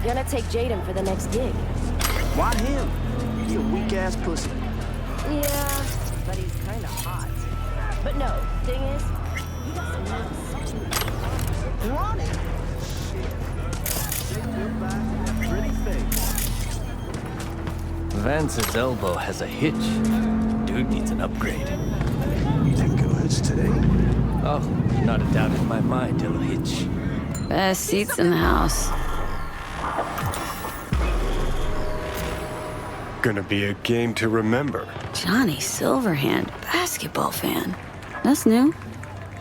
Gonna take Jaden for the next gig. Why him? He a weak-ass pussy. Yeah, but he's kinda hot. But no, thing is, he got some nerve something. Ronnie! Shit. Goodbye. Pretty face. Vance's elbow has a hitch. Dude needs an upgrade. You think it'll hitch today? Oh, not a doubt in my mind it'll hitch. Best seats in the house. Gonna be a game to remember. Johnny Silverhand, basketball fan. That's new.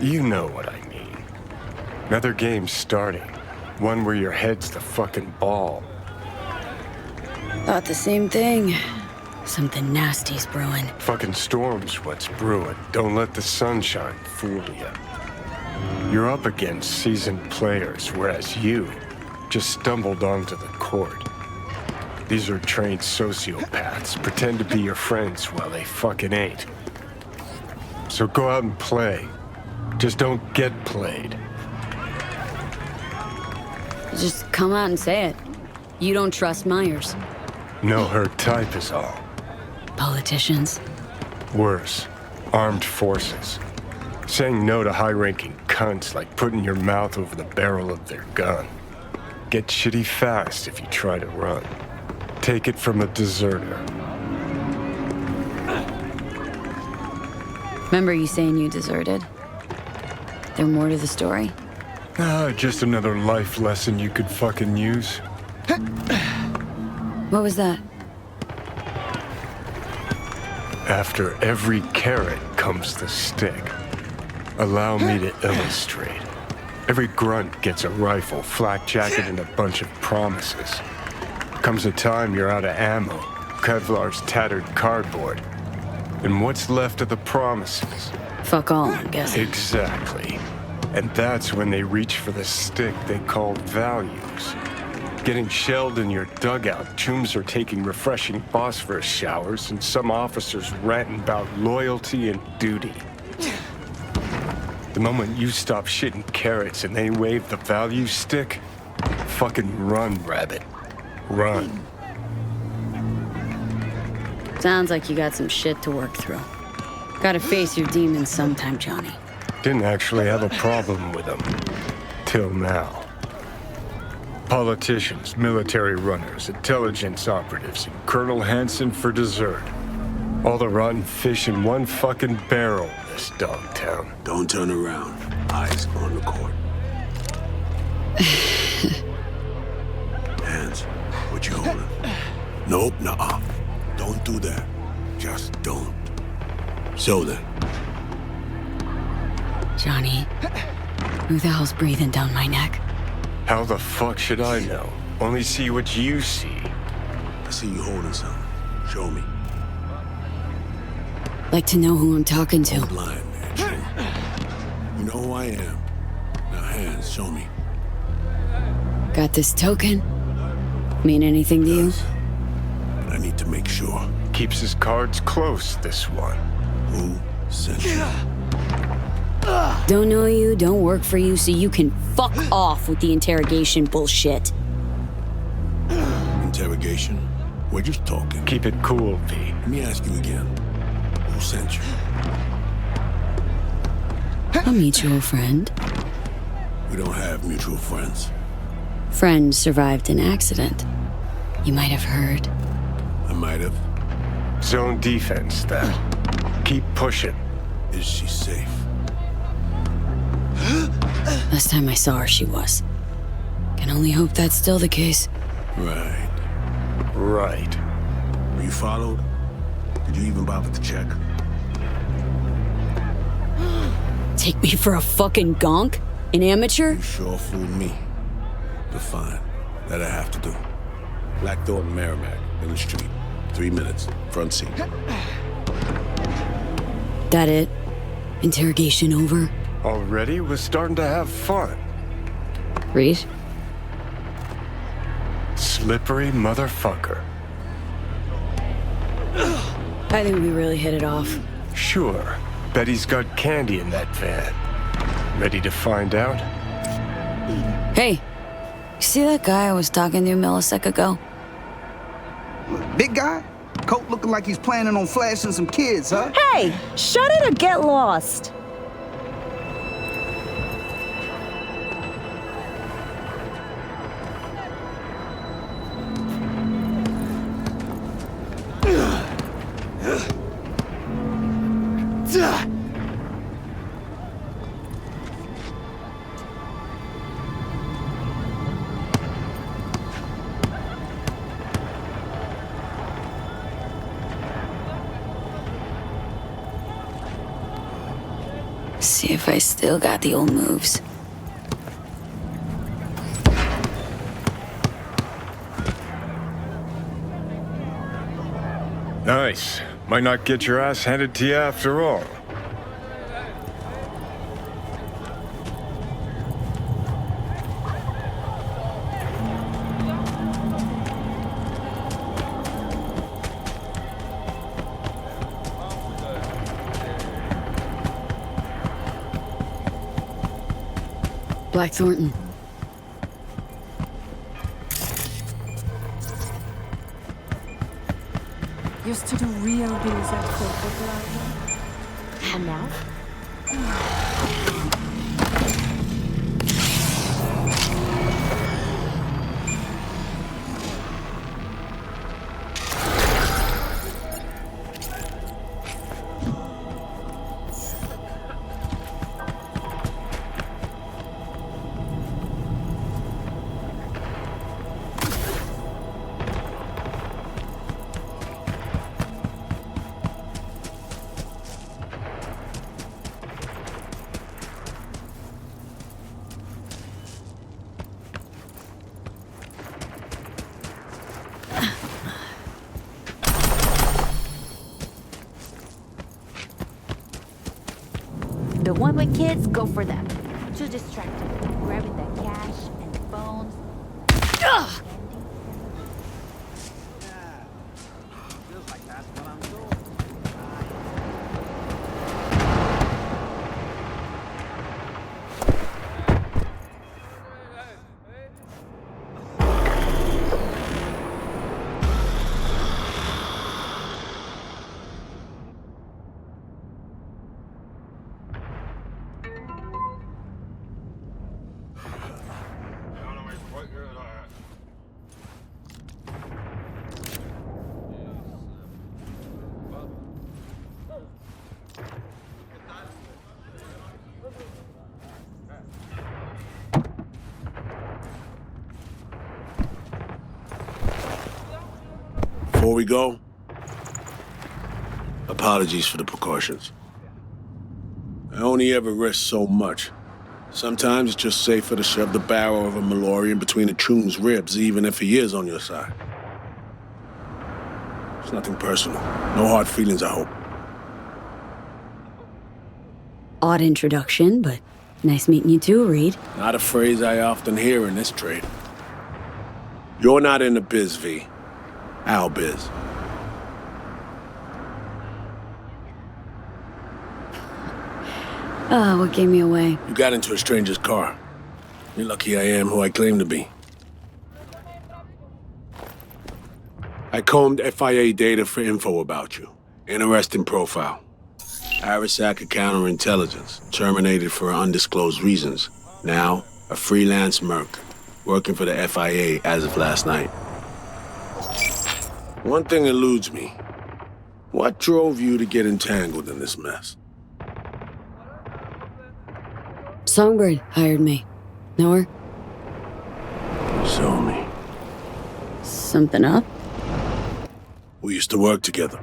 You know what I mean. Another game starting. One where your head's the fucking ball. Thought the same thing. Something nasty's brewing. Fucking storm's what's brewing. Don't let the sunshine fool you. You're up against seasoned players, whereas you just stumbled onto the court. These are trained sociopaths, pretend to be your friends while they fucking ain't. So go out and play. Just don't get played. Just come out and say it. You don't trust Myers. Know her type is all. Politicians. Worse, armed forces. Saying no to high-ranking cunts like putting your mouth over the barrel of their gun. Get shitty fast if you try to run. Take it from a deserter. Remember you saying you deserted? There more to the story? Just another life lesson you could fucking use. What was that? After every carrot comes the stick. Allow me to illustrate. Every grunt gets a rifle, flak jacket, and a bunch of promises. Comes a time you're out of ammo, Kevlar's tattered cardboard. And what's left of the promises? Fuck all, I'm guessing. Exactly. And that's when they reach for the stick they call values. Getting shelled in your dugout, chooms are taking refreshing phosphorus showers, and some officers ranting about loyalty and duty. The moment you stop shitting carrots and they wave the value stick, fucking run, rabbit. Run. Sounds like you got some shit to work through. Gotta face your demons sometime, Johnny. Didn't actually have a problem with them. Till now. Politicians, military runners, intelligence operatives, and Colonel Hanson for dessert. All the rotten fish in one fucking barrel, this dogtown. Don't turn around. Eyes on the court. Hands. What you holding? Nope, nuh-uh. Don't do that. Just don't. So then. Johnny, who the hell's breathing down my neck? How the fuck should I know? Only see what you see. I see you holding something. Show me. Like to know who I'm talking to. Don't lie, man. Show me. You know who I am. Now, hands, show me. Got this token? Mean anything to you? But I need to make sure. Keeps his cards close, this one. Who sent you? Don't know you, don't work for you, so you can fuck off with the interrogation bullshit. Interrogation? We're just talking. Keep it cool, V. Let me ask you again. Who sent you? A mutual friend. We don't have mutual friends. Friend survived an accident. You might have heard. I might have. Zone defense, that. Keep pushing. Is she safe? Last time I saw her, she was. Can only hope that's still the case. Right. Right. Were you followed? Did you even bother to check? Take me for a fucking gonk? An amateur? You sure fooled me. But fine. That I have to do. Black Thornton Merrimack, in the street. 3 minutes. Front seat. That it? Interrogation over? Already was starting to have fun. Reed? Slippery motherfucker. I think we really hit it off. Sure. Betty's got candy in that van. Ready to find out? Hey, See that guy I was talking to a millisecond ago? Big guy? Coat looking like he's planning on flashing some kids, huh? Hey, shut it or get lost. See if I still got the old moves. Nice. Might not get your ass handed to you after all. Black Thornton. Used to do real deals at Football Plaza. And now? The one with kids, go for them. Too distracted, grabbing the cash and phones. Ugh! Feels like that's what I'm doing. Before we go, apologies for the precautions. I only ever risk so much. Sometimes it's just safer to shove the barrel of a Malorian between a Choom's ribs, even if he is on your side. It's nothing personal. No hard feelings, I hope. Odd introduction, but nice meeting you too, Reed. Not a phrase I often hear in this trade. You're not in the biz, V. Our biz. Ah, what gave me away? You got into a stranger's car. You're lucky I am who I claim to be. I combed FIA data for info about you. Interesting profile. Arasac counterintelligence, terminated for undisclosed reasons. Now, a freelance merc, working for the FIA as of last night. One thing eludes me. What drove you to get entangled in this mess? Songbird hired me. Know her? Show me. Something up? We used to work together.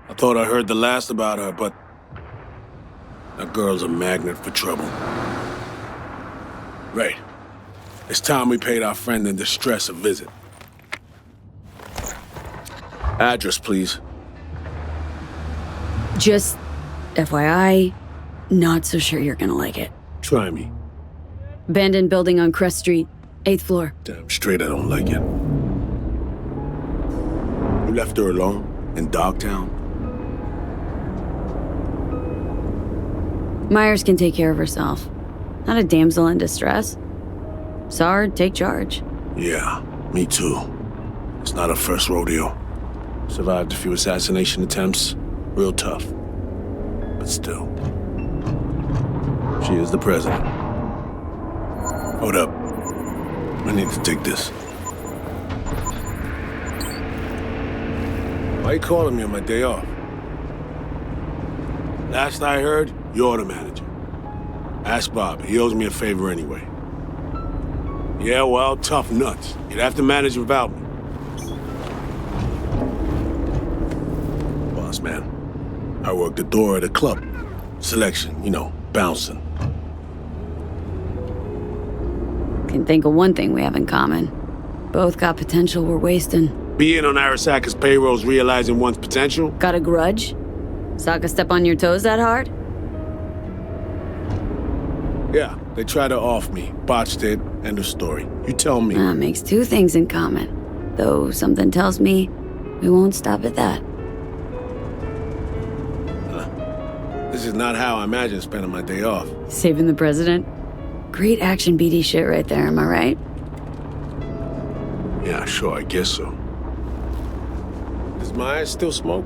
I thought I heard the last about her, but that girl's a magnet for trouble. Right. It's time we paid our friend in distress a visit. Address, please. Just FYI, not so sure you're gonna like it. Try me. Abandoned building on Crest Street, 8th floor. Damn straight I don't like it. You left her alone in Dogtown? Myers can take care of herself. Not a damsel in distress. Saw her take charge. Yeah, me too. It's not a first rodeo. Survived a few assassination attempts. Real tough. But still. She is the president. Hold up. I need to take this. Why you calling me on my day off? Last I heard, you're the manager. Ask Bob. He owes me a favor anyway. Yeah, well, tough nuts. You'd have to manage without me. Boss man, I work the door at a club. Selection, you know, bouncing. Can think of one thing we have in common. Both got potential we're wasting. Being on Arasaka's payroll's realizing one's potential? Got a grudge? Saka step on your toes that hard? Yeah, they tried to off me. Botched it. End of story. You tell me. Makes two things in common. Though something tells me we won't stop at that. This is not how I imagine spending my day off. Saving the president? Great action BD shit right there, am I right? Yeah, sure, I guess so. Does my eyes still smoke?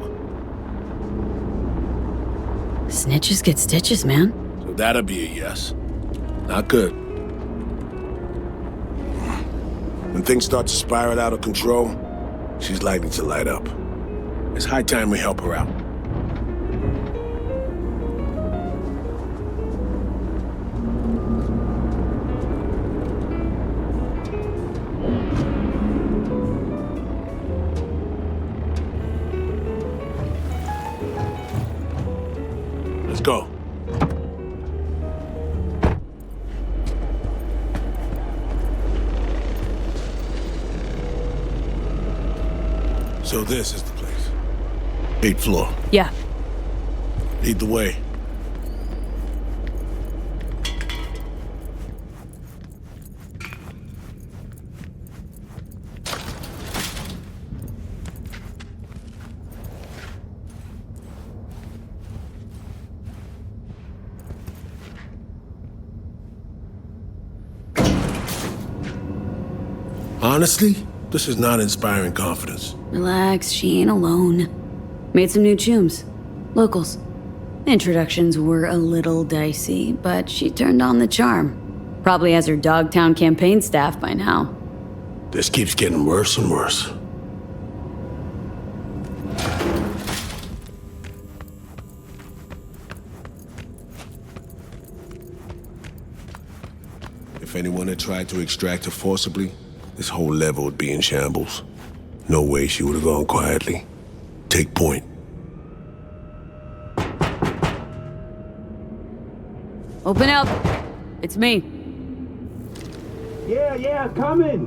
Snitches get stitches, man. So that'll be a yes. Not good. When things start to spiral out of control, she's likely to light up. It's high time we help her out. Let's go. So this is the place. 8th floor. Yeah. Lead the way. Honestly, this is not inspiring confidence. Relax, she ain't alone. Made some new chooms. Locals. Introductions were a little dicey, but she turned on the charm. Probably has her Dogtown campaign staff by now. This keeps getting worse and worse. If anyone had tried to extract her forcibly, this whole level would be in shambles. No way she would have gone quietly. Take point. Open up. It's me. Yeah, coming.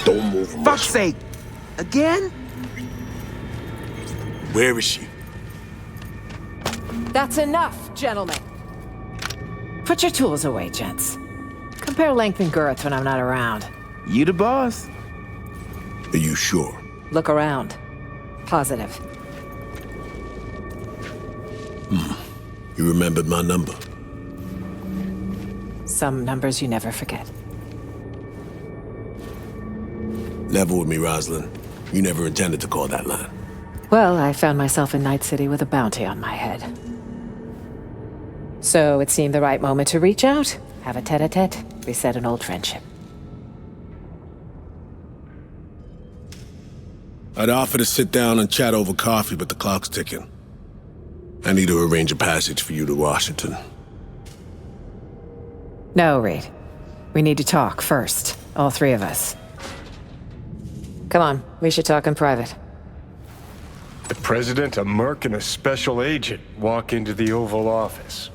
Don't move a Fuck's muscle. sake. Again? Where is she? That's enough, gentlemen. Put your tools away, gents. Compare length and girth when I'm not around. You the boss? Are you sure? Look around. Positive. You remembered my number. Some numbers you never forget. Level with me, Rosalind. You never intended to call that line. Well, I found myself in Night City with a bounty on my head. So it seemed the right moment to reach out, have a tete-a-tete, reset an old friendship. I'd offer to sit down and chat over coffee, but the clock's ticking. I need to arrange a passage for you to Washington. No, Reed. We need to talk first, all three of us. Come on, we should talk in private. The president, a merc, and a special agent walk into the Oval Office.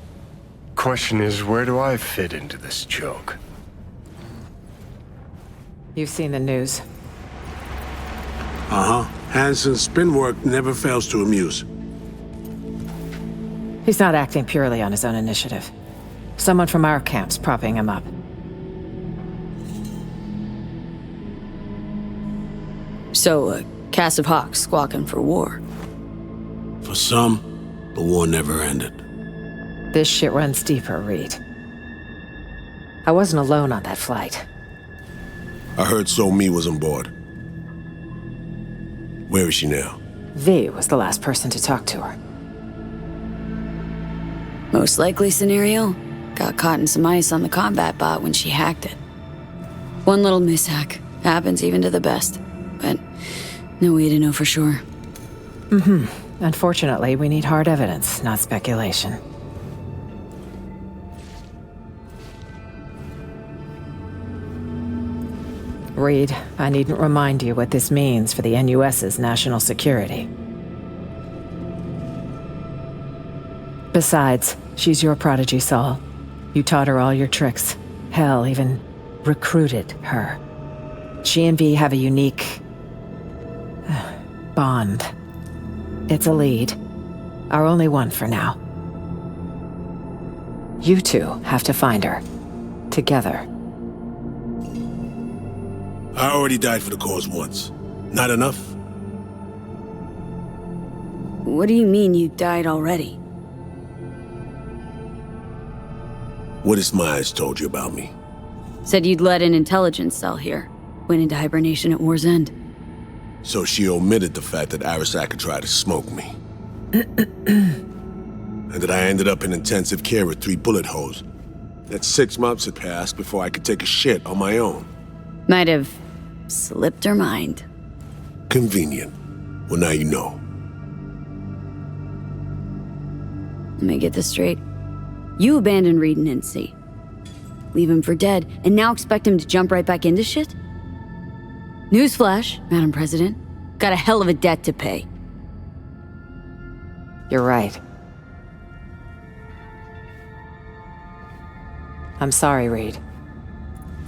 Question is, where do I fit into this joke? You've seen the news. Uh-huh. Hansen's spin work never fails to amuse. He's not acting purely on his own initiative. Someone from our camp's propping him up. So, a cast of hawks squawking for war. For some, the war never ended. This shit runs deeper, Reed. I wasn't alone on that flight. I heard So-Mi was on board. Where is she now? V was the last person to talk to her. Most likely scenario, got caught in some ice on the combat bot when she hacked it. One little mishack happens even to the best, but no way to know for sure. Unfortunately, we need hard evidence, not speculation. Reed, I needn't remind you what this means for the NUS's national security. Besides, she's your prodigy, Saul. You taught her all your tricks. Hell, even recruited her. She and V have a unique bond. It's a lead. Our only one for now. You two have to find her. Together. I already died for the cause once. Not enough? What do you mean you died already? What has Myers told you about me? Said you'd led an intelligence cell here. Went into hibernation at war's end. So she omitted the fact that Arasaka tried to smoke me. And that I ended up in intensive care with 3 bullet holes. That 6 months had passed before I could take a shit on my own. Might have slipped her mind. Convenient. Well, now you know. Let me get this straight. You abandoned Reed and NC. Leave him for dead, and now expect him to jump right back into shit? Newsflash, Madam President. Got a hell of a debt to pay. You're right. I'm sorry, Reed.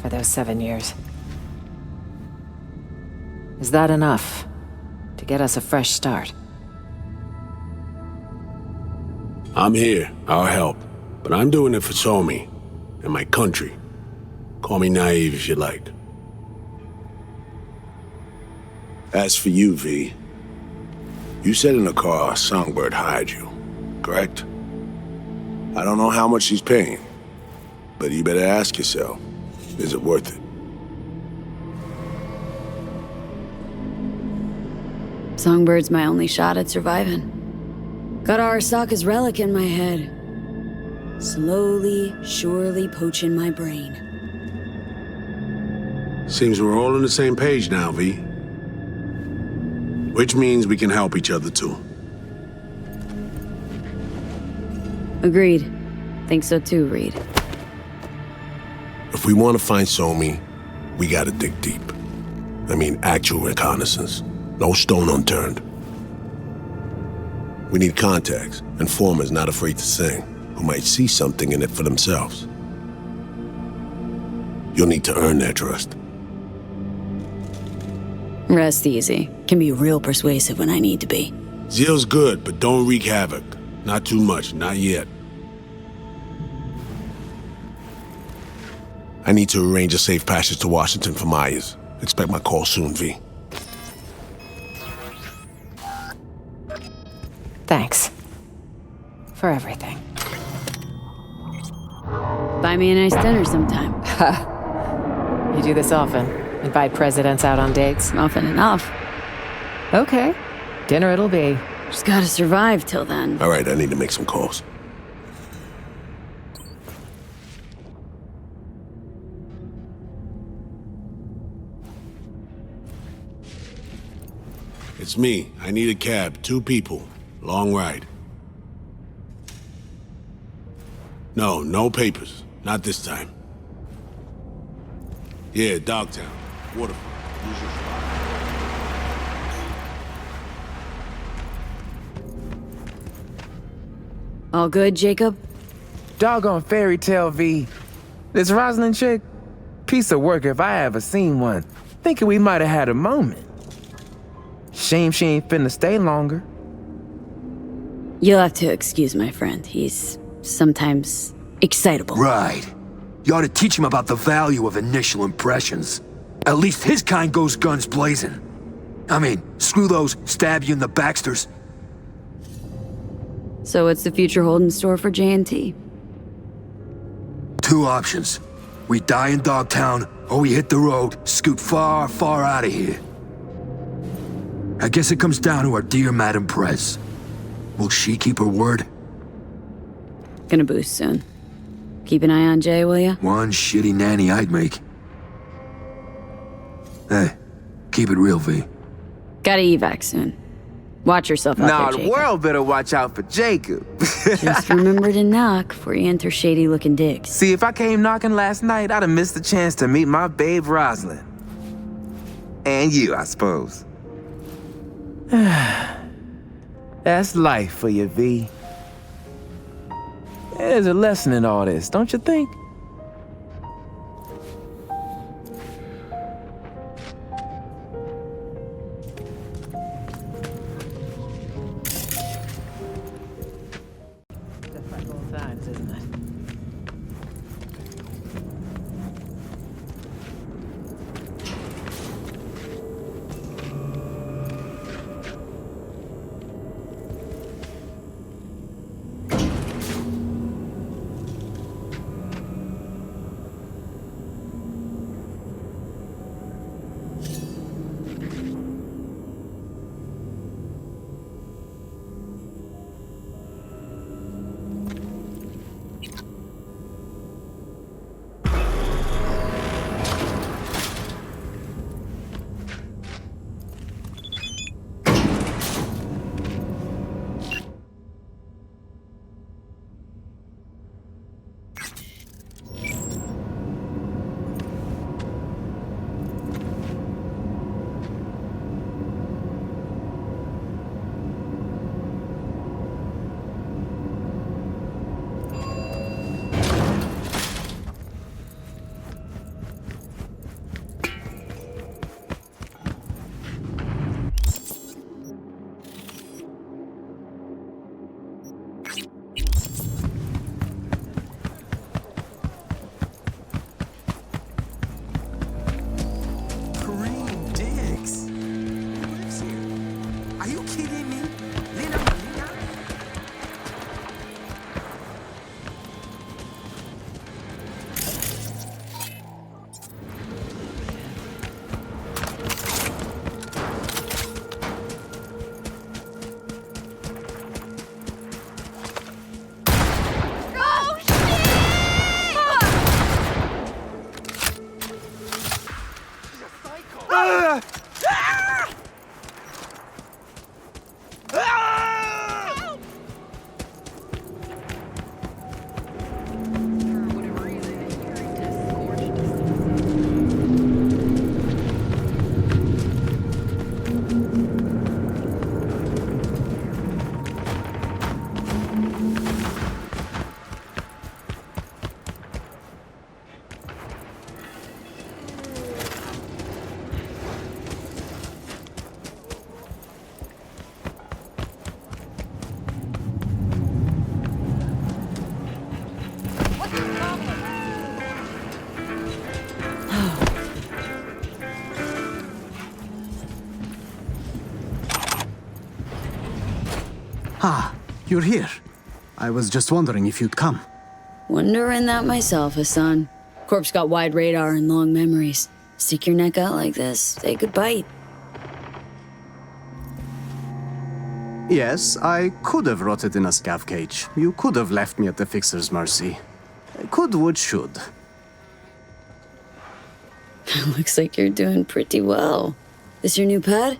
For those 7 years. Is that enough to get us a fresh start? I'm here. I'll help. But I'm doing it for So-Mi and my country. Call me naive if you like. As for you, V, you said in the car Songbird hired you, correct? I don't know how much she's paying, but you better ask yourself, is it worth it? Songbird's my only shot at surviving. Got Arasaka's relic in my head. Slowly, surely poaching my brain. Seems we're all on the same page now, V. Which means we can help each other too. Agreed. Think so too, Reed. If we want to find So-Mi, we gotta dig deep. I mean, actual reconnaissance. No stone unturned. We need contacts, informers not afraid to sing, who might see something in it for themselves. You'll need to earn their trust. Rest easy. Can be real persuasive when I need to be. Zeal's good, but don't wreak havoc. Not too much, not yet. I need to arrange a safe passage to Washington for Myers. Expect my call soon, V. Thanks. For everything. Buy me a nice dinner sometime. You do this often? Invite presidents out on dates? Often enough. Okay. Dinner it'll be. Just gotta survive till then. All right, I need to make some calls. It's me. I need a cab. 2 people. Long ride. No papers. Not this time. Yeah, Dogtown. Waterfront. Use your spot. All good, Jacob? Doggone fairy tale, V. This Rosalind chick, piece of work if I ever seen one. Thinking we might have had a moment. Shame she ain't finna stay longer. You'll have to excuse my friend. He's sometimes excitable. Right. You ought to teach him about the value of initial impressions. At least his kind goes guns blazing. I mean, screw those stab you in the Baxters. So what's the future hold in store for J&T? 2 options. We die in Dogtown, or we hit the road, scoot far, far out of here. I guess it comes down to our dear Madame Prez. Will she keep her word? Gonna boost soon. Keep an eye on Jay, will ya? One shitty nanny I'd make. Hey, keep it real, V. Gotta evac soon. Watch yourself out Nah, there, the Jacob. world better watch out for Jacob. Just remember to knock before you enter shady-looking digs. See, if I came knocking last night, I'd have missed the chance to meet my babe Rosalind. And you, I suppose. That's life for you, V. There's a lesson in all this, don't you think? Just like old times, isn't it? Ah, you're here. I was just wondering if you'd come. Wondering that myself, Hassan. Corp's got wide radar and long memories. Stick your neck out like this, they could bite. Yes, I could have rotted in a scav cage. You could have left me at the Fixer's mercy. Could would should. Looks like you're doing pretty well. This your new pad?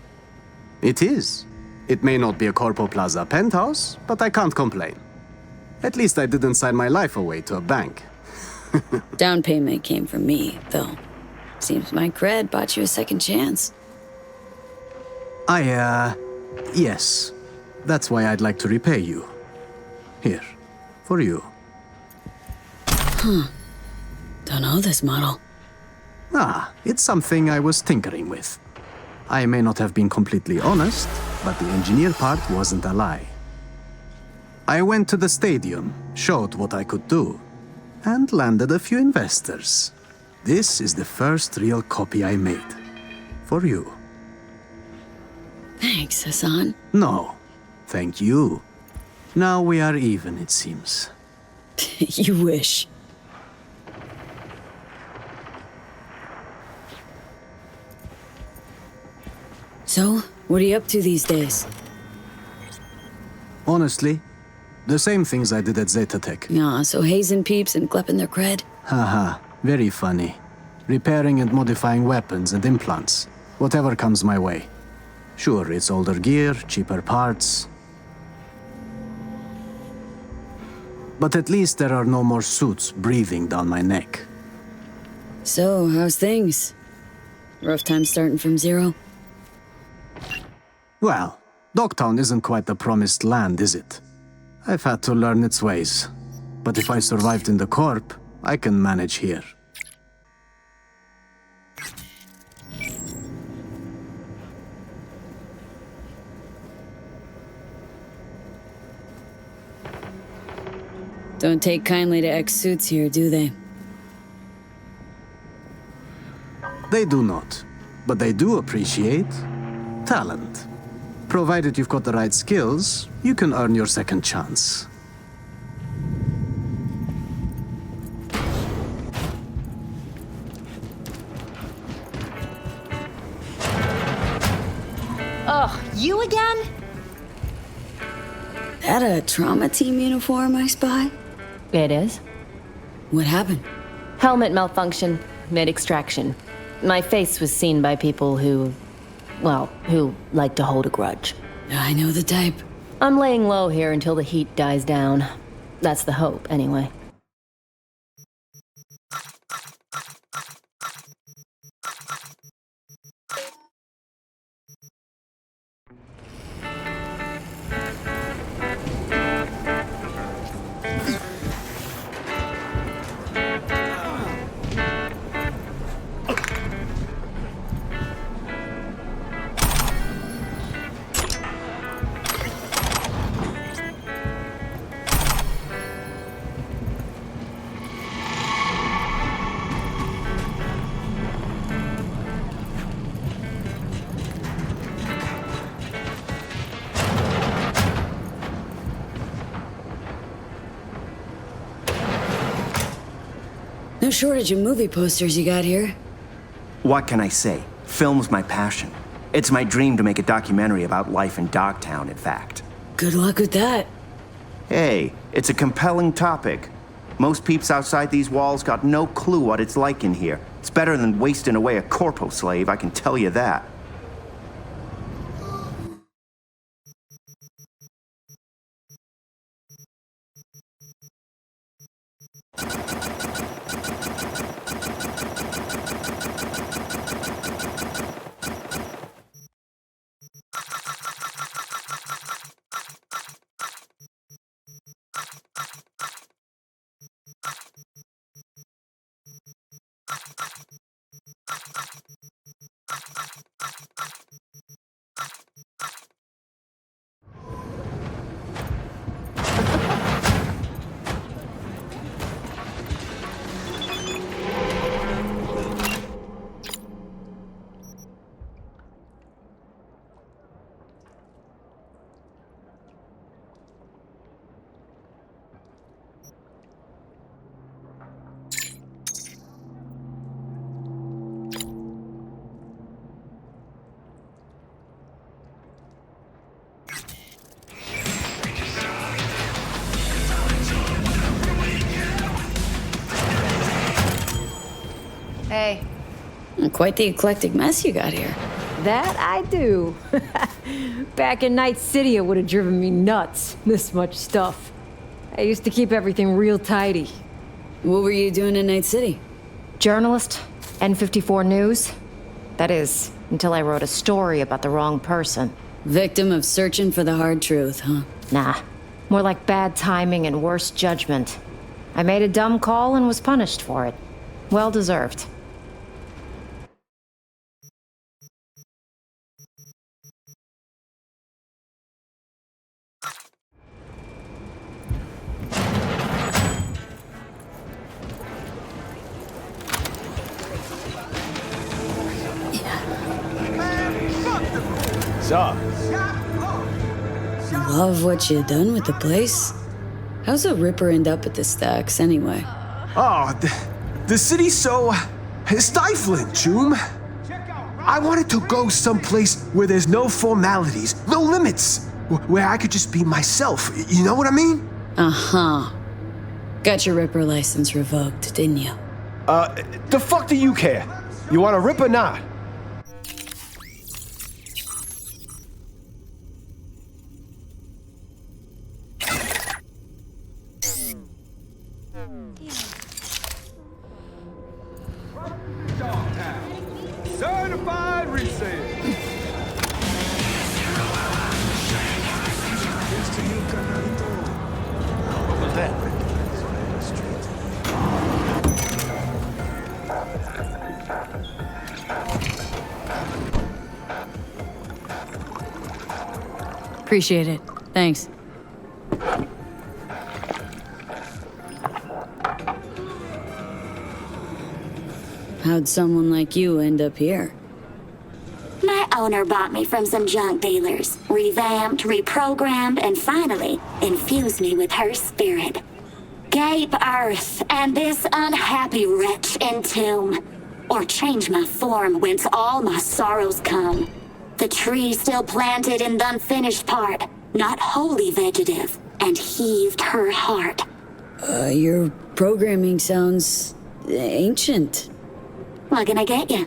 It is. It may not be a Corpo Plaza penthouse, but I can't complain. At least I didn't sign my life away to a bank. Down payment came from me, though. Seems my cred bought you a second chance. Yes. That's why I'd like to repay you. Here, for you. Don't know this model. Ah, it's something I was tinkering with. I may not have been completely honest, but the engineer part wasn't a lie. I went to the stadium, showed what I could do, and landed a few investors. This is the first real copy I made. For you. Thanks, Hassan. No, thank you. Now we are even, it seems. You wish. So, what are you up to these days? Honestly, the same things I did at Zeta Tech. Yeah, so hazing peeps and klepping their cred? Haha, very funny. Repairing and modifying weapons and implants. Whatever comes my way. Sure, it's older gear, cheaper parts. But at least there are no more suits breathing down my neck. So, how's things? Rough time starting from zero? Well, Dogtown isn't quite the promised land, is it? I've had to learn its ways. But if I survived in the Corp, I can manage here. Don't take kindly to ex-suits here, do they? They do not. But they do appreciate talent. Provided you've got the right skills, you can earn your second chance. Ugh, you again? That a trauma team uniform I spy? It is. What happened? Helmet malfunction, mid-extraction. My face was seen by people who like to hold a grudge. I know the type. I'm laying low here until the heat dies down. That's the hope, anyway. No shortage of movie posters you got here. What can I say? Film's my passion. It's my dream to make a documentary about life in Dogtown, in fact. Good luck with that. Hey, it's a compelling topic. Most peeps outside these walls got no clue what it's like in here. It's better than wasting away a corpo slave, I can tell you that. Hey. Quite the eclectic mess you got here. That I do. Back in Night City, it would have driven me nuts, this much stuff. I used to keep everything real tidy. What were you doing in Night City? Journalist, N54 News. That is, until I wrote a story about the wrong person. Victim of searching for the hard truth, huh? Nah, more like bad timing and worse judgment. I made a dumb call and was punished for it. Well deserved. So, Love what you done with the place. How's a Ripper end up at the stacks, anyway? Oh, the city's so stifling, Choom. I wanted to go someplace where there's no formalities, no limits, where I could just be myself. You know what I mean? Uh-huh. Got your Ripper license revoked, didn't you? The fuck do you care? You want to rip or not? Certified resale. What was that? Appreciate it. Thanks. How'd someone like you end up here? My owner bought me from some junk dealers, revamped, reprogrammed, and finally infused me with her spirit. Gape Earth and this unhappy wretch entomb, or change my form whence all my sorrows come. The tree still planted in the unfinished part, not wholly vegetative, and heaved her heart. Your programming sounds ancient. What can I get you?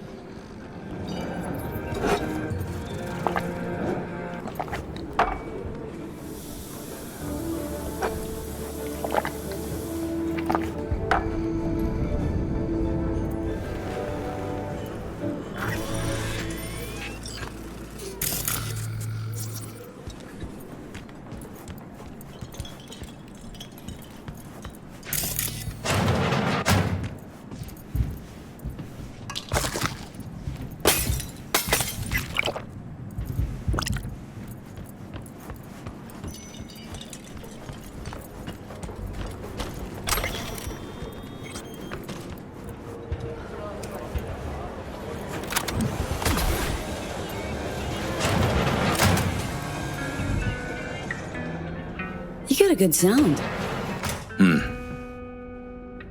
You got a good sound.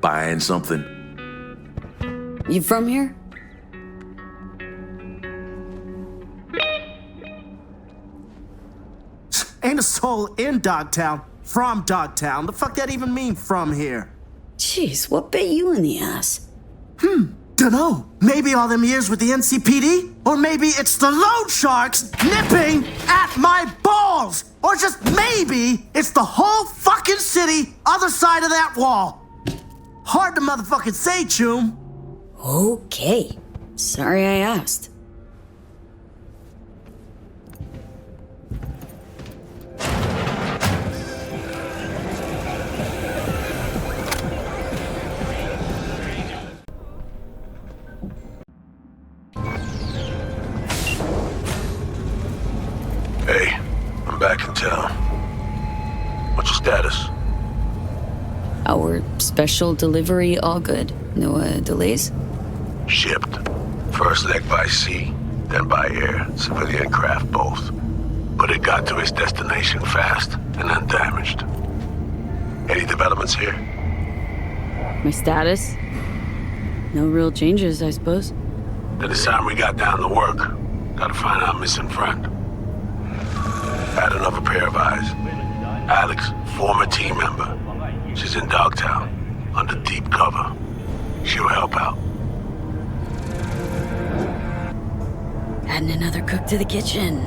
Buying something? You from here? Ain't a soul in Dogtown from Dogtown. The fuck that even mean, from here? Jeez, what bit you in the ass? Dunno. Maybe all them years with the NCPD? Or maybe it's the loan sharks nipping at my balls! Or just maybe it's the whole fucking city other side of that wall. Hard to motherfucking say, Choom. Okay. Sorry I asked. Hey, I'm back in town. What's your status? Our special delivery all good? No delays? Shipped. First leg by sea, then by air, civilian craft both. But it got to its destination fast and undamaged. Any developments here? My status? No real changes, I suppose. Then it's time we got down to work. Gotta find our missing friend. Had another pair of eyes. Alex, former team member. She's in Dogtown, under deep cover. She'll help out. Adding another cook to the kitchen.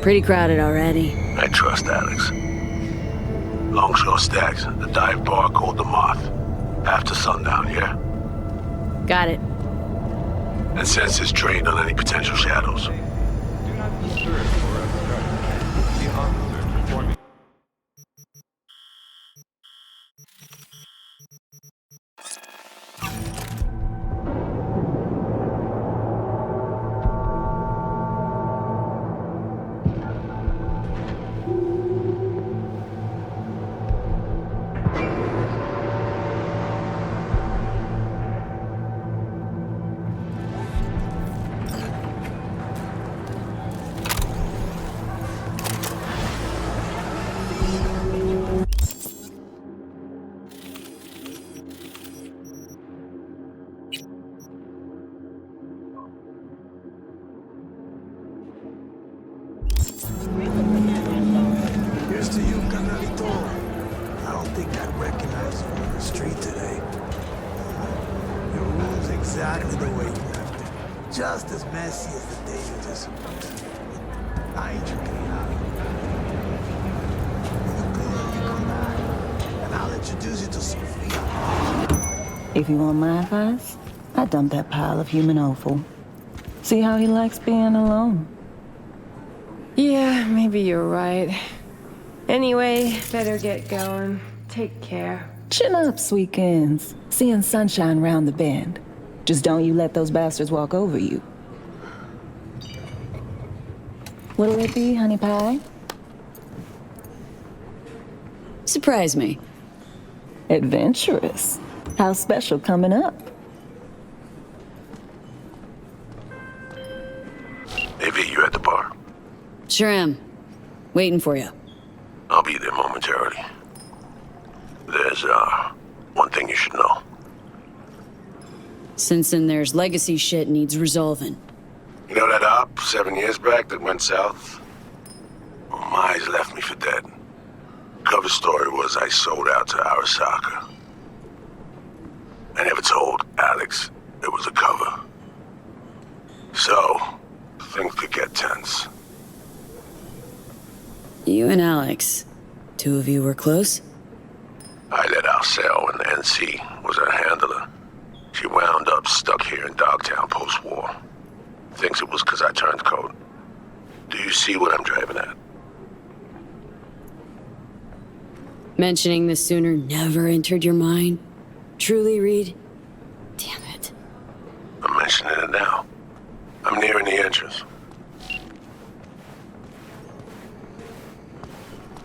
Pretty crowded already. I trust Alex. Longshore stacks, the dive bar called the Moth. After sundown, yeah? Got it. And senses trained on any potential shadows. exactly the way you left it. Just as messy as the day you disappeared. I ain't checking out. You good, you come back, and I'll introduce you to Sophia. If you want my advice, I dump that pile of human offal. See how he likes being alone. Yeah, maybe you're right. Anyway, better get going. Take care. Chin up, sweekends. Seeing sunshine round the bend. Just don't you let those bastards walk over you. What'll it be, honey pie? Surprise me. Adventurous. How special coming up? Hey, V, you at the bar? Sure am. Waiting for you. I'll be there momentarily. There's, one thing you should know. Since then there's legacy shit needs resolving. You know that op 7 years back that went south? Well, my eyes left me for dead. Cover story was I sold out to Arasaka. I never told Alex it was a cover. So, things could get tense. You and Alex, two of you were close? I let Alcel and the NC was her handler. She wound up stuck here in Dogtown post-war. Thinks it was because I turned coat. Do you see what I'm driving at? Mentioning this sooner never entered your mind? Truly, Reed? Damn it. I'm mentioning it now. I'm nearing the entrance.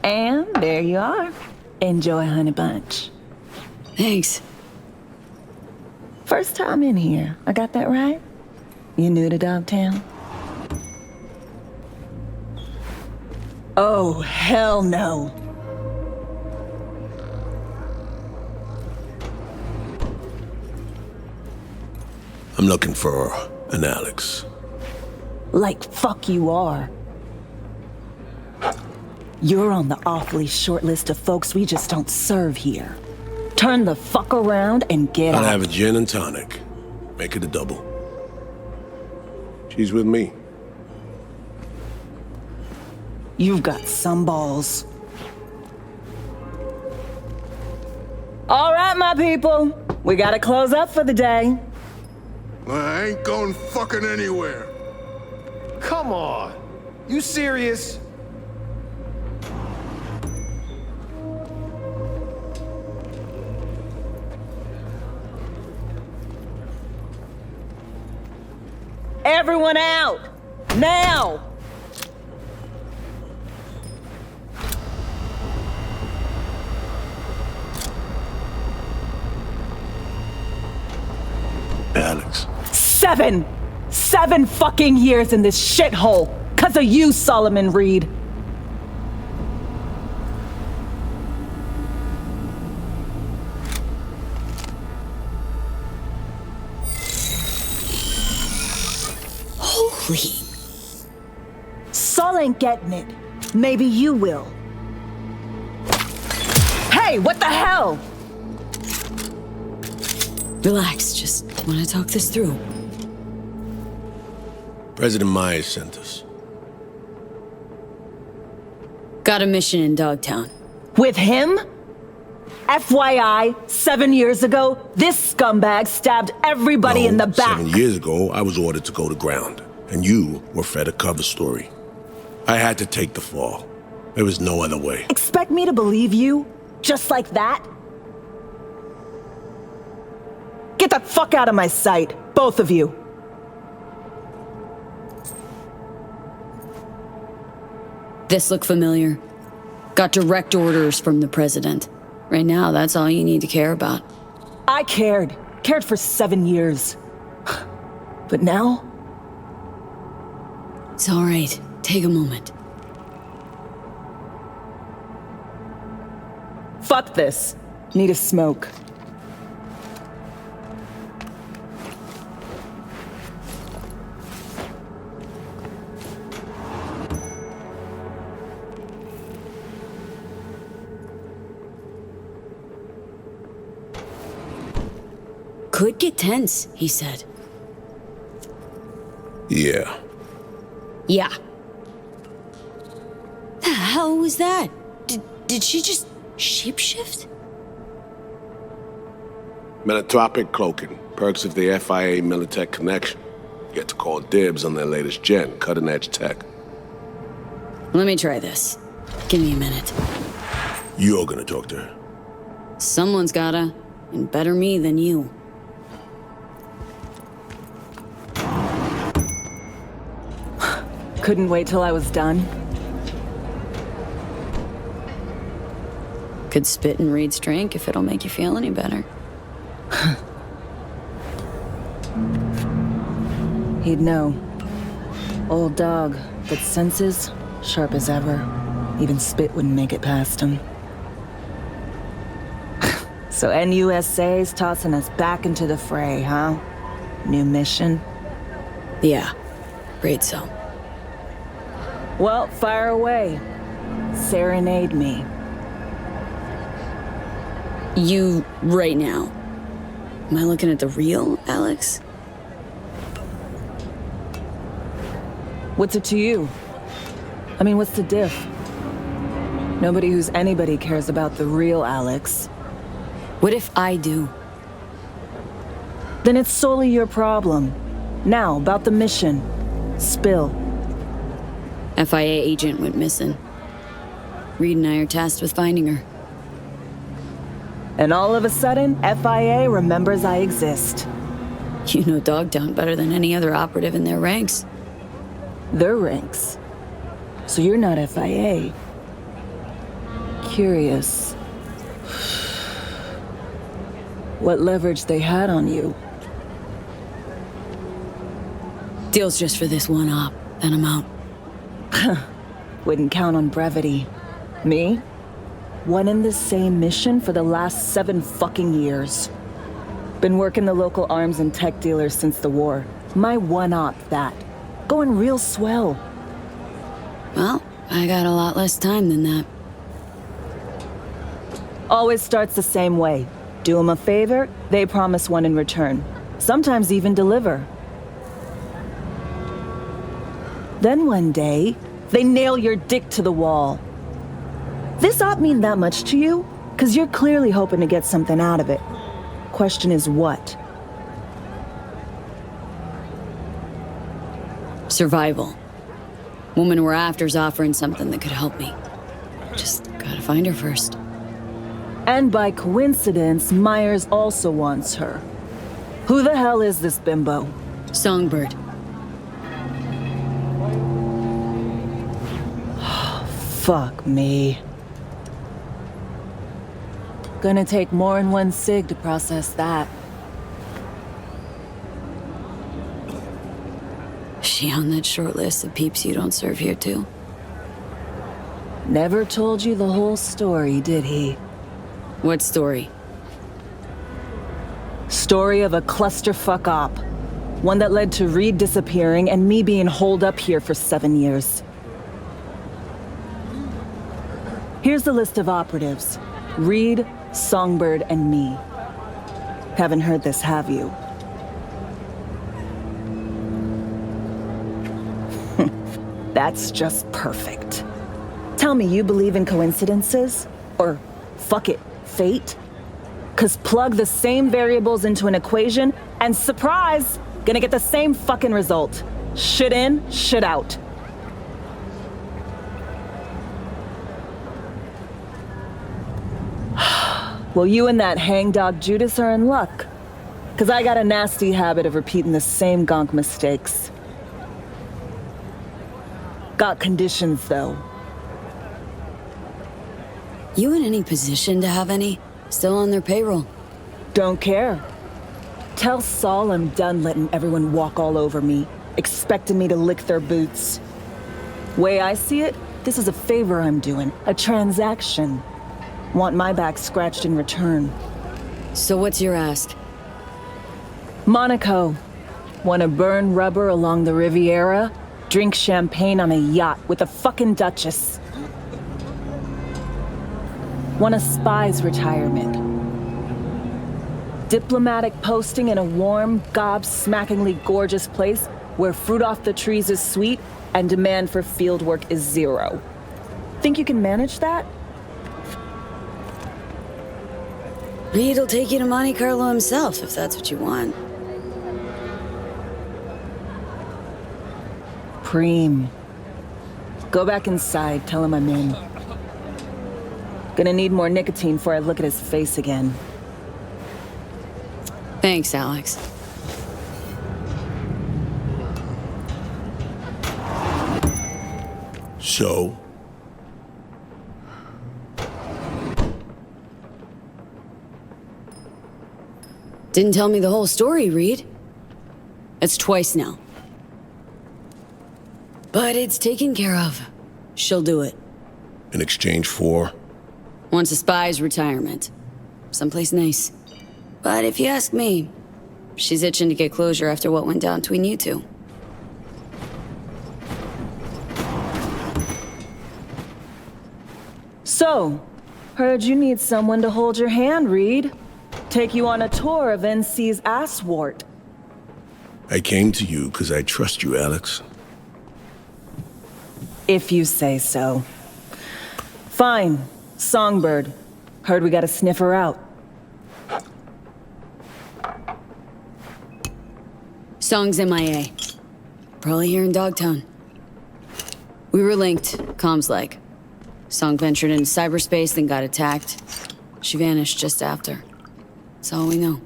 And there you are. Enjoy, honey bunch. Thanks. First time in here. I got that right? You new to Dogtown? Oh, hell no. I'm looking for an Alex. Like fuck you are. You're on the awfully short list of folks we just don't serve here. Turn the fuck around and get out. I'll have a gin and tonic. Make it a double. She's with me. You've got some balls. All right, my people. We gotta close up for the day. I ain't going fucking anywhere. Come on. You serious? Everyone out! Now! Alex. 7 fucking years in this shithole! 'Cause of you, Solomon Reed! Holy... Sol ain't getting it. Maybe you will. Hey, what the hell? Relax, just want to talk this through. President Myers sent us. Got a mission in Dogtown. With him? FYI, 7 years ago, this scumbag stabbed everybody in the back. 7 years ago, I was ordered to go to ground, and you were fed a cover story. I had to take the fall. There was no other way. Expect me to believe you? Just like that? Get the fuck out of my sight, both of you. This look familiar? Got direct orders from the president. Right now, that's all you need to care about. I cared. Cared for 7 years. But now? It's all right. Take a moment. Fuck this. Need a smoke. could get tense, he said. Yeah. Yeah. The hell was that? Did she just shapeshift? Metatropic cloaking. Perks of the FIA Militech connection. Get to call dibs on their latest gen, cutting-edge tech. Let me try this. Give me a minute. You're gonna talk to her. Someone's gotta. And better me than you. Couldn't wait till I was done. Could spit in Reed's drink if it'll make you feel any better. He'd know. Old dog, but senses sharp as ever. Even spit wouldn't make it past him. So NUSA's tossing us back into the fray, huh? New mission? Yeah, great so. Well, fire away. Serenade me. You, right now. Am I looking at the real Alex? What's it to you? I mean, what's the diff? Nobody who's anybody cares about the real Alex. What if I do? Then it's solely your problem. Now, about the mission. Spill. FIA agent went missing. Reed and I are tasked with finding her. And all of a sudden, FIA remembers I exist. You know Dogtown better than any other operative in their ranks. Their ranks? So you're not FIA. Curious. What leverage they had on you? Deal's just for this one op, then I'm out. Wouldn't count on brevity. Me? One in the same mission for the last 7 fucking years. Been working the local arms and tech dealers since the war. My one-op, that. Going real swell. Well, I got a lot less time than that. Always starts the same way. Do them a favor, they promise one in return. Sometimes even deliver. Then one day, they nail your dick to the wall. This op mean that much to you? 'Cause you're clearly hoping to get something out of it. Question is what? Survival. Woman we're after's offering something that could help me. Just gotta find her first. And by coincidence, Myers also wants her. Who the hell is this bimbo? Songbird. Fuck me. Gonna take more than one cig to process that. She on that short list of peeps you don't serve here too? Never told you the whole story, did he? What story? Story of a clusterfuck op. One that led to Reed disappearing and me being holed up here for 7 years. Here's the list of operatives. Reed, Songbird, and me. Haven't heard this, have you? That's just perfect. Tell me you believe in coincidences? Or, fuck it, fate? 'Cause plug the same variables into an equation, and surprise! Gonna get the same fucking result. Shit in, shit out. Well, you and that hangdog Judas are in luck. 'Cause I got a nasty habit of repeating the same gonk mistakes. Got conditions, though. You in any position to have any? Still on their payroll? Don't care. Tell Saul I'm done letting everyone walk all over me, expecting me to lick their boots. Way I see it, this is a favor I'm doing, a transaction. Want my back scratched in return. So what's your ask? Monaco. Wanna burn rubber along the Riviera? Drink champagne on a yacht with a fucking duchess. Want a spy's retirement. diplomatic posting in a warm, gobsmackingly gorgeous place where fruit off the trees is sweet and demand for fieldwork is zero. Think you can manage that? Reed'll take you to Monte Carlo himself if that's what you want. Preem. Go back inside, tell him I'm in. Gonna need more nicotine before I look at his face again. Thanks, Alex. So? Didn't tell me the whole story, Reed. It's twice now. But it's taken care of. She'll do it. In exchange for? Wants a spy's retirement. Someplace nice. But if you ask me, she's itching to get closure after what went down between you two. So, heard you need someone to hold your hand, Reed. Take you on a tour of NC's asswart. I came to you because I trust you, Alex. If you say so. Fine. Songbird. Heard we gotta sniff her out. Song's MIA. Probably here in Dogtown. We were linked, comms like. Song ventured into cyberspace, then got attacked. She vanished just after. That's all we know.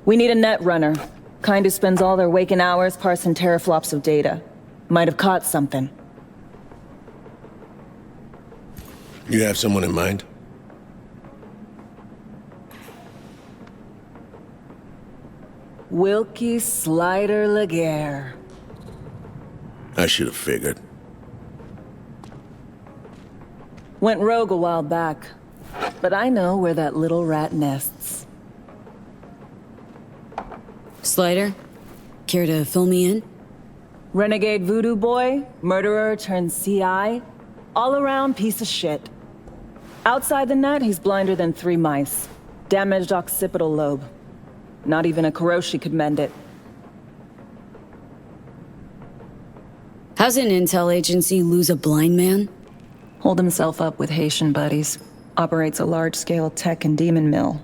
We need a net runner. Kind who spends all their waking hours parsing teraflops of data. Might have caught something. You have someone in mind? Wilkie Slider Laguerre. I should have figured. Went rogue a while back. But I know where that little rat nests. Slider, care to fill me in? Renegade voodoo boy, murderer turned CI, all-around piece of shit. Outside the net, he's blinder than 3 mice. Damaged occipital lobe. Not even a Kuroshi could mend it. How's an intel agency lose a blind man? Hold himself up with Haitian buddies. Operates a large-scale tech and demon mill.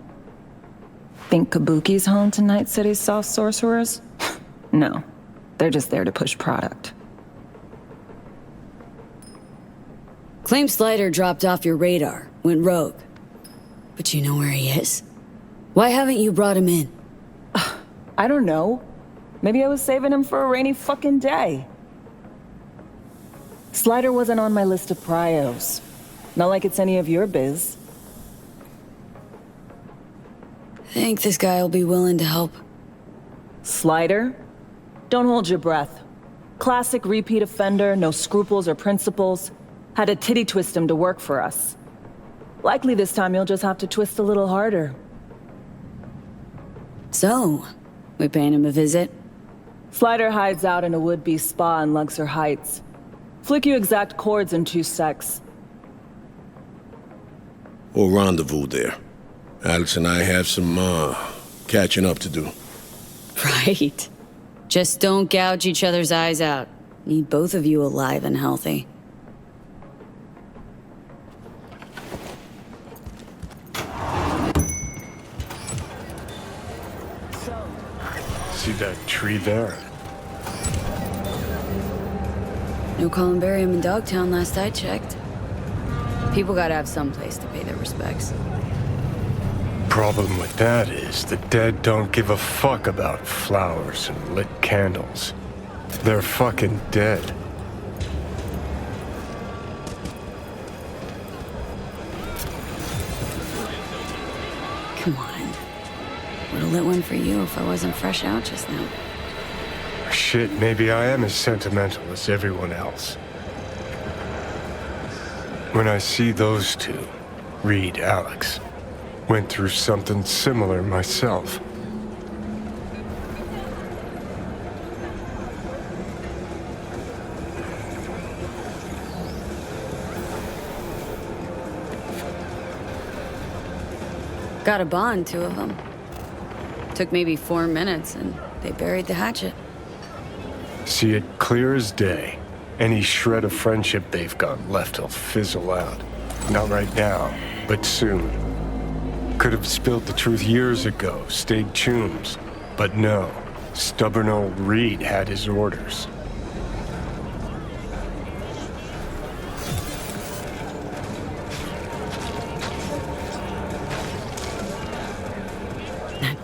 Think Kabuki's home to Night City's soft sorcerers? No. They're just there to push product. Claim Slider dropped off your radar, went rogue. But you know where he is? Why haven't you brought him in? I don't know. Maybe I was saving him for a rainy fucking day. Slider wasn't on my list of prios. Not like it's any of your biz. Think this guy will be willing to help? Slider? Don't hold your breath. Classic repeat offender, no scruples or principles. Had to titty twist him to work for us. Likely this time you'll just have to twist a little harder. So, we paying him a visit? Slider hides out in a would-be spa in Luxor Heights. Flick you exact chords in 2 secs. We'll rendezvous there. Alex and I have some, catching up to do. Right. Just don't gouge each other's eyes out. Need both of you alive and healthy. See that tree there? No columbarium in Dogtown last I checked. People gotta have some place to pay their respects. Problem with that is the dead don't give a fuck about flowers and lit candles. They're fucking dead. Come on. Would've lit one for you if I wasn't fresh out just now. Shit, maybe I am as sentimental as everyone else. When I see those two, Reed, Alex, went through something similar myself. Got a bond, two of them. Took maybe 4 minutes, and they buried the hatchet. See it clear as day. Any shred of friendship they've got left will fizzle out. Not right now, but soon. Could have spilled the truth years ago, stayed chooms. But no, stubborn old Reed had his orders.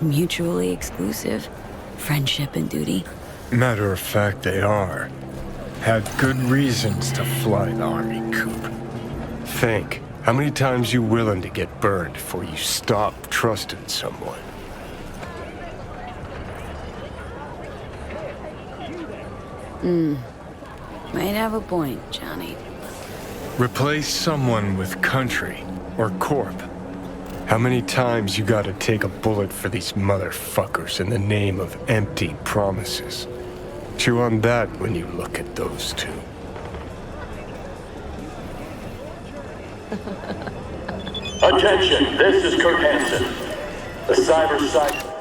Mutually exclusive. Friendship and duty. Matter of fact, they are. Had good reasons to fly the army coup. Think, how many times you willing to get burned before you stop trusting someone? Might have a point, Johnny. Replace someone with country or corp. How many times you gotta take a bullet for these motherfuckers in the name of empty promises? Chew on that when you look at those two. Attention, this is Kurt Hansen. The Cyberpunk.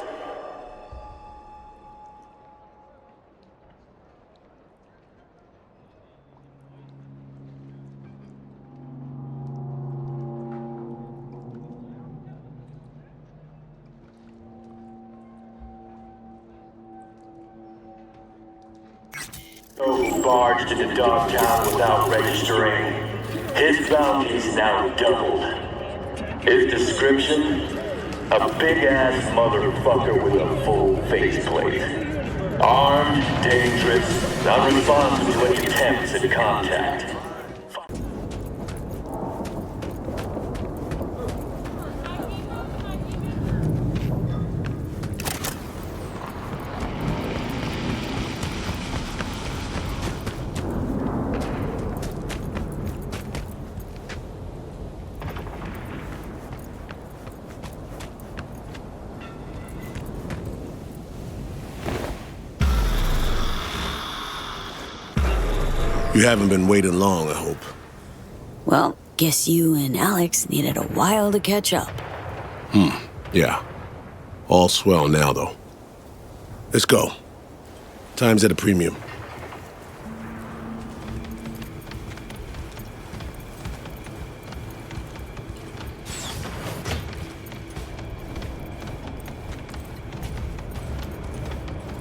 Who barged into Dogtown without registering. His bounty's now doubled. His description? A big-ass motherfucker with a full faceplate. Armed, dangerous, unresponsive to any attempts at contact. You haven't been waiting long, I hope. Well, guess you and Alex needed a while to catch up. Yeah. All swell now, though. Let's go. Time's at a premium.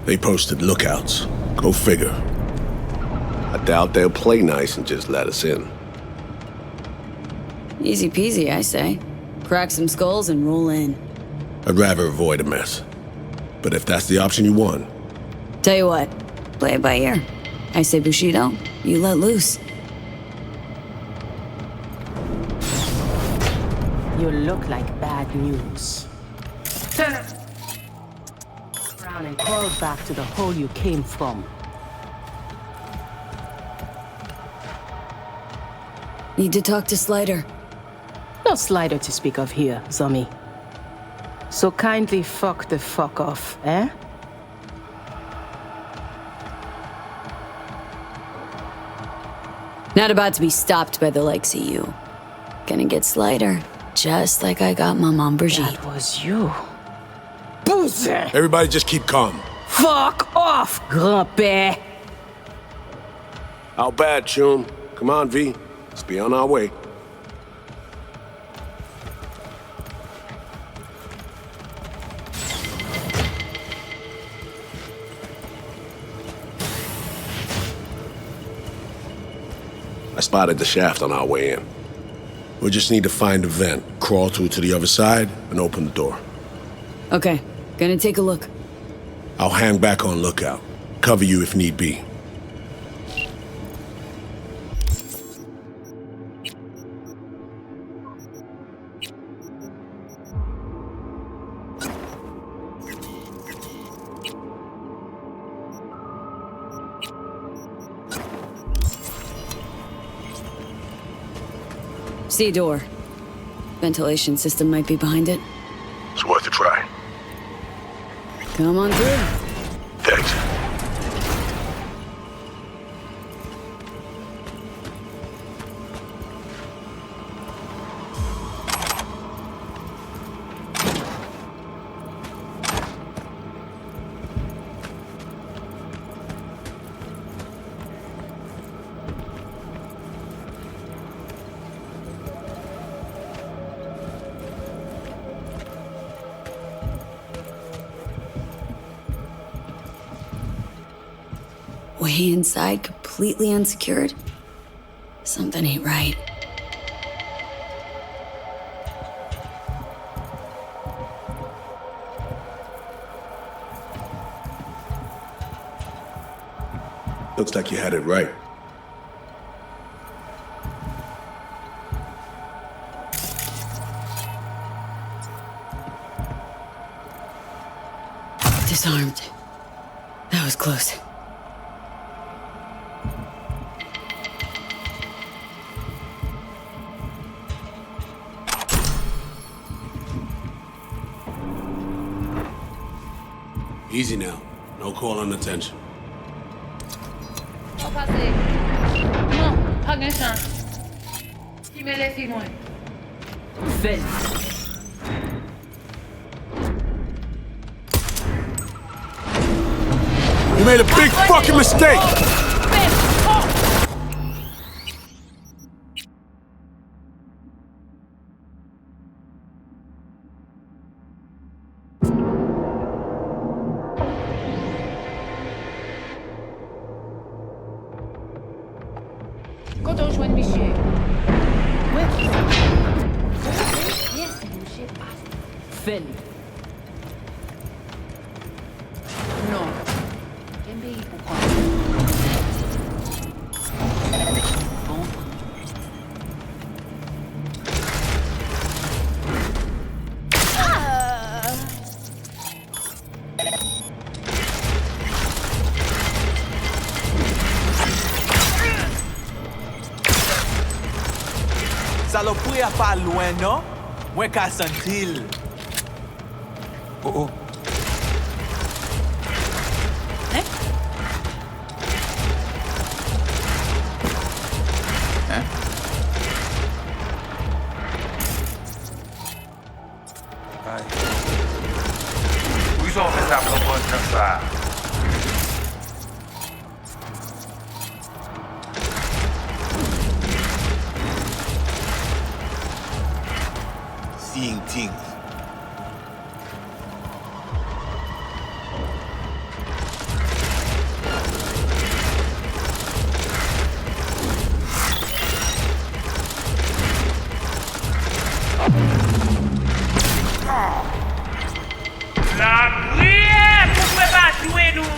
They posted lookouts. Go figure. I doubt they'll play nice and just let us in. Easy peasy, I say. Crack some skulls and roll in. I'd rather avoid a mess. But if that's the option you want... Tell you what, play it by ear. I say Bushido, you let loose. You look like bad news. Turn around and crawl back to the hole you came from. Need to talk to Slider. No Slider to speak of here, Zummy. So kindly fuck the fuck off, eh? Not about to be stopped by the likes of you. Gonna get Slider, just like I got my mom Brigitte. That was you. Boozer! Everybody just keep calm. Fuck off, Grumpy! How bad, Chum? Come on, V. Let's be on our way. I spotted the shaft on our way in. We just need to find a vent, crawl through to the other side, and open the door. Okay, gonna take a look. I'll hang back on lookout. Cover you if need be. See door. Ventilation system might be behind it. It's worth a try. Come on through. Thanks. way inside, completely unsecured. Something ain't right. Looks like you had it right. Disarmed. That was close. Easy now. No call on attention. On passé. Non, pas de chance. Qui me laisse loin. Fait. You made a big fucking mistake! Quand on joint monsieur. Ouais. Yes, monsieur. Fait. Non. Kembe, pourquoi? Bon. Saloperie a pas loin, non? Moi, qu'à sentir. Oh oh. Hein? Hein? Ai. Os homens estavam a descansar. Seeing things. La prière pour ne pas tuer nous.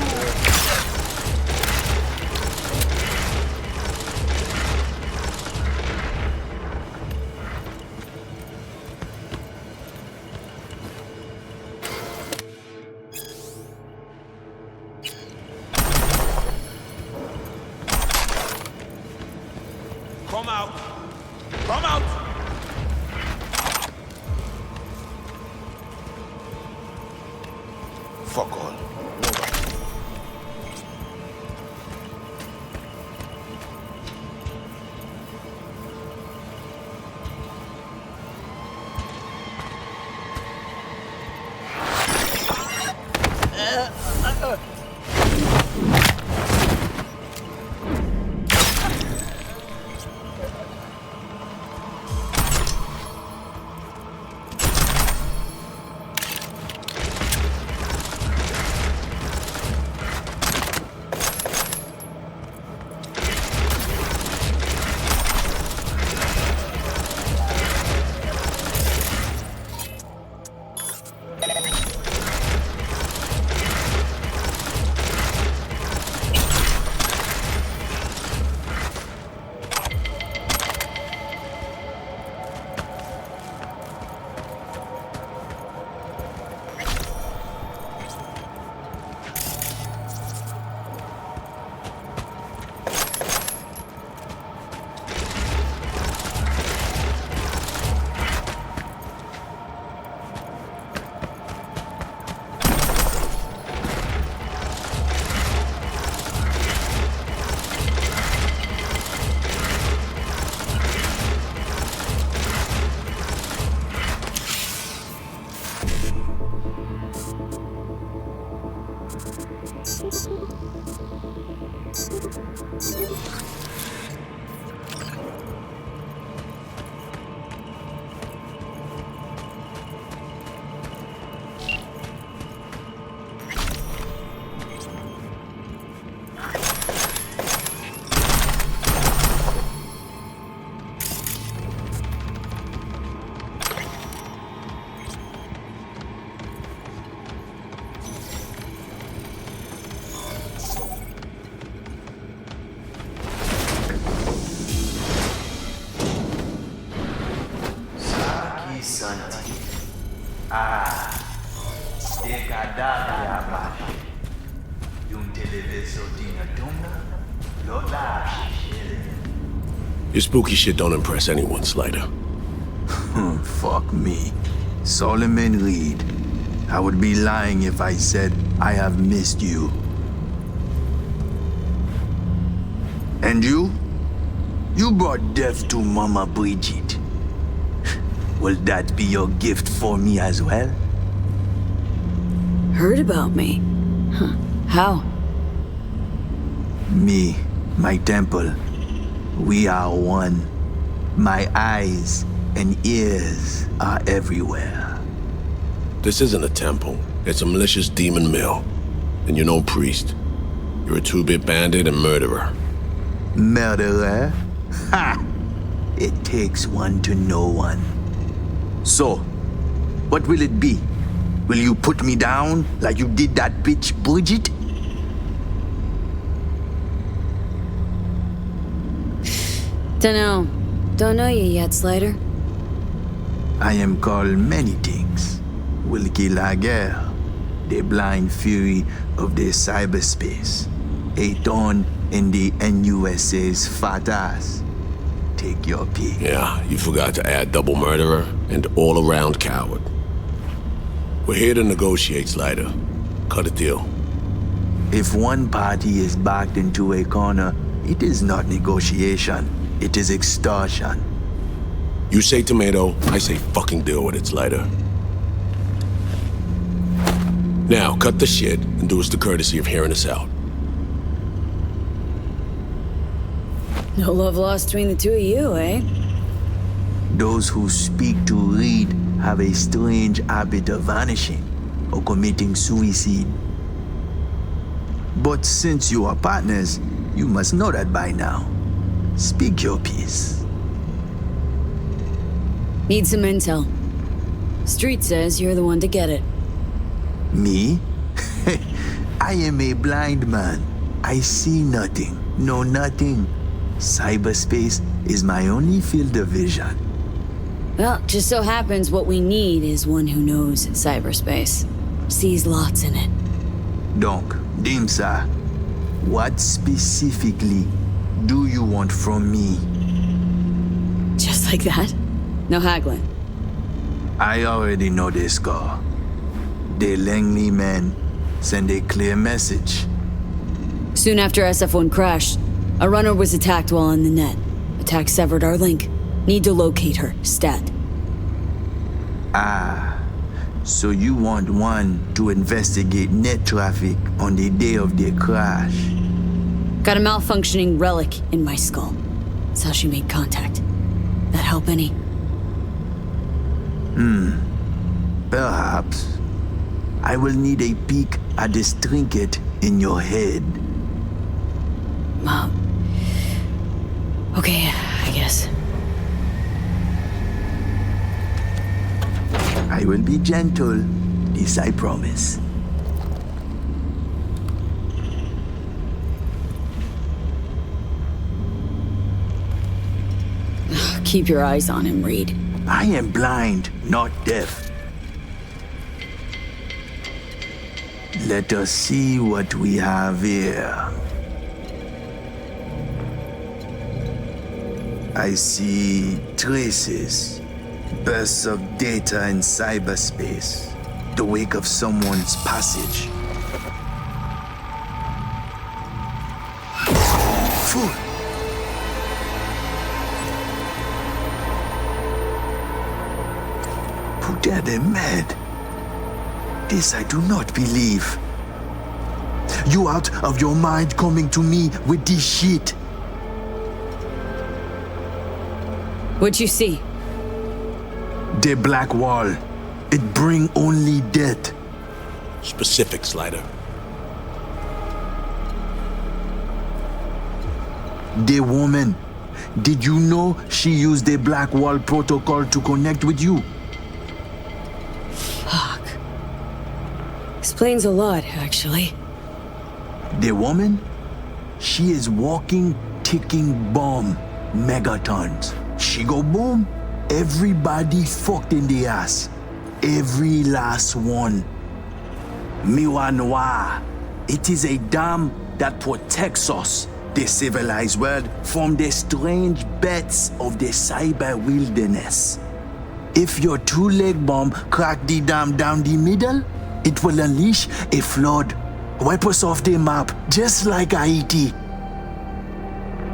Come out. Come out. Fuck all. Your spooky shit don't impress anyone, Slider. Fuck me. Solomon Reed. I would be lying if I said I have missed you. And you? You brought death to Mama Bridget. Will that be your gift for me as well? Heard about me? Huh. How? Me, my temple. We are one. My eyes and ears are everywhere. This isn't a temple. It's a malicious demon mill. And you're no priest. You're a two-bit bandit and murderer. Murderer? Ha! It takes one to know one. So, what will it be? Will you put me down like you did that bitch Bridget? Don't know you yet, Slider. I am called many things. Wilkie Laguerre, the blind fury of the cyberspace. A thorn in the NUSA's fat ass. Take your pick. Yeah, you forgot to add double murderer and all-around coward. We're here to negotiate, Slider. Cut a deal. If one party is backed into a corner, it is not negotiation. It is extortion. You say tomato, I say fucking deal with it, Slider. Now, cut the shit and do us the courtesy of hearing us out. No love lost between the two of you, eh? Those who speak to Reed have a strange habit of vanishing or committing suicide. But since you are partners, you must know that by now. Speak your piece. Need some intel. Street says you're the one to get it. Me? I am a blind man. I see nothing, know nothing. Cyberspace is my only field of vision. Well, just so happens what we need is one who knows cyberspace. Sees lots in it. Donc, Dimsa, what specifically do you want from me? Just like that? No haggling. I already know the score. The Langley men send a clear message. Soon after SF-1 crashed, a runner was attacked while on the net. Attack severed our link. Need to locate her, stat. Ah, so you want one to investigate net traffic on the day of the crash? Got a malfunctioning relic in my skull. That's how she made contact. That help any? Perhaps. I will need a peek at this trinket in your head. Okay, I guess. I will be gentle, this I promise. Keep your eyes on him, Reed. I am blind, not deaf. Let us see what we have here. I see traces, bursts of data in cyberspace, the wake of someone's passage. Fool! Who dare them mad? This I do not believe. You out of your mind coming to me with this shit? What'd you see? The black wall. It bring only death. Specific, Slider. The woman. Did you know she used the black wall protocol to connect with you? Fuck. Explains a lot, actually. The woman? She is walking, ticking bomb. Megatons. She go boom. Everybody fucked in the ass. Every last one. Miwa Noir. It is a damn that protects us. The civilized world from the strange beds of the cyber wilderness. If your two-leg bomb crack the dam down the middle, it will unleash a flood. Wipe us off the map, just like Haiti.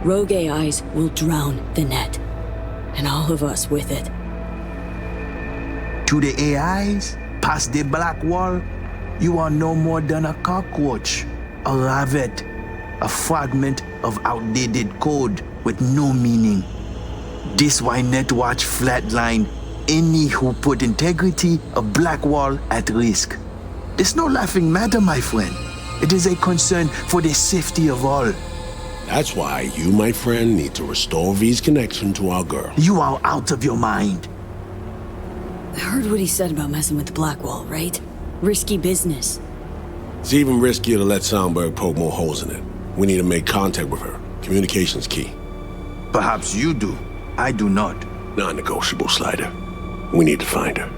Rogue AIs will drown the net, and all of us with it. To the AIs, past the black wall, you are no more than a cockroach, a rabbit, a fragment of outdated code with no meaning. This why Netwatch flatline any who put integrity of Blackwall at risk. It's no laughing matter, my friend. It is a concern for the safety of all. That's why you, my friend, need to restore V's connection to our girl. You are out of your mind. I heard what he said about messing with the Blackwall, right? Risky business. It's even riskier to let Songbird poke more holes in it. We need to make contact with her. Communication's key. Perhaps you do. I do not. Non-negotiable, Slider. We need to find her.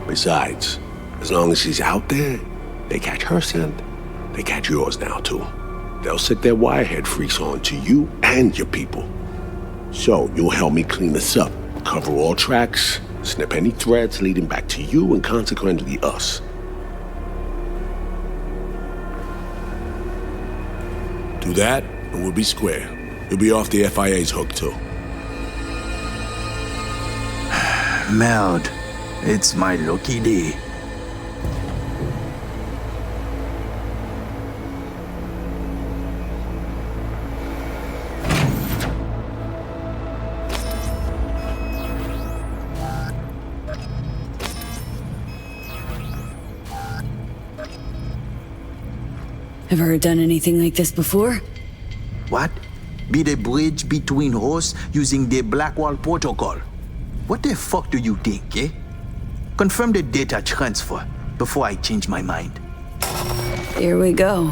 Besides, as long as she's out there, they catch her scent, they catch yours now too. They'll set their wirehead freaks on to you and your people. So you'll help me clean this up, cover all tracks, snip any threads leading back to you and consequently us. Do that, and we'll be square. You'll be off the FIA's hook too. Meld, it's my lucky day. Ever done anything like this before? What? Be the bridge between hosts using the Blackwall protocol. What the fuck do you think, eh? Confirm the data transfer before I change my mind. Here we go.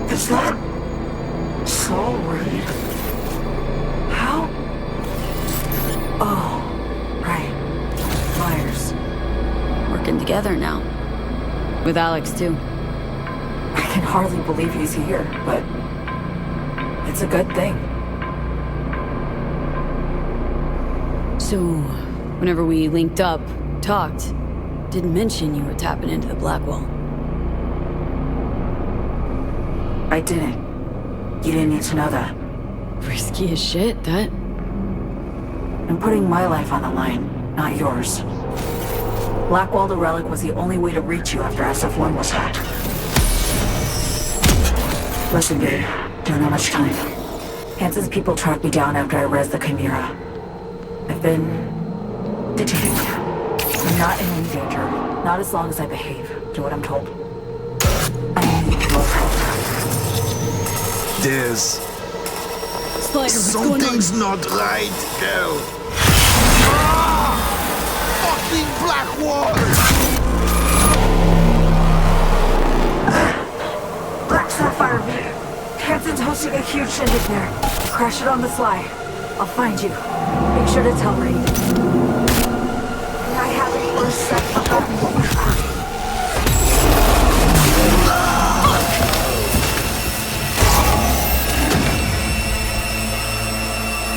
Is that so rude? How? Oh, right. Myers. Working together now. With Alex, too. I can hardly believe he's here, but it's a good thing. So, whenever we linked up, talked, didn't mention you were tapping into the Blackwall. I didn't. You didn't need to know that. Risky as shit, that. I'm putting my life on the line, not yours. Blackwall the Relic was the only way to reach you after SF-1 was hacked. Listen, babe. Don't have much time. Hansen's people tracked me down after I rezzed the Chimera. I've been detained. I'm not in any danger. Not as long as I behave. Do what I'm told. I need your help. There's Slider, something's not right, girl. Fucking Blackwall! Black Sapphire V. Hansen's hosting a huge shindig there. Crash it on the sly. I'll find you. Make sure to tell Reed. I have it first set up.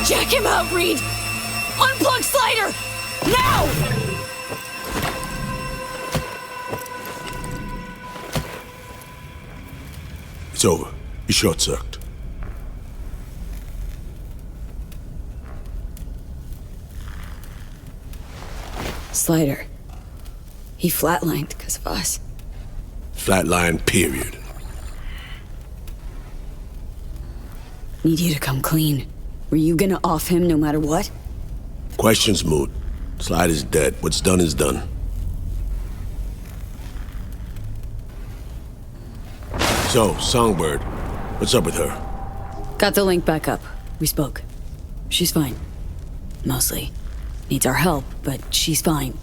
Jack him out, Reed! Unplug Slider! Now! It's over. You're short-circuited. Slider. He flatlined because of us. Flatline, period. Need you to come clean. Were you gonna off him no matter what? Question's moot. Slide is dead. What's done is done. So, Songbird, what's up with her? Got the link back up. We spoke. She's fine. Mostly. Needs our help, but she's fine.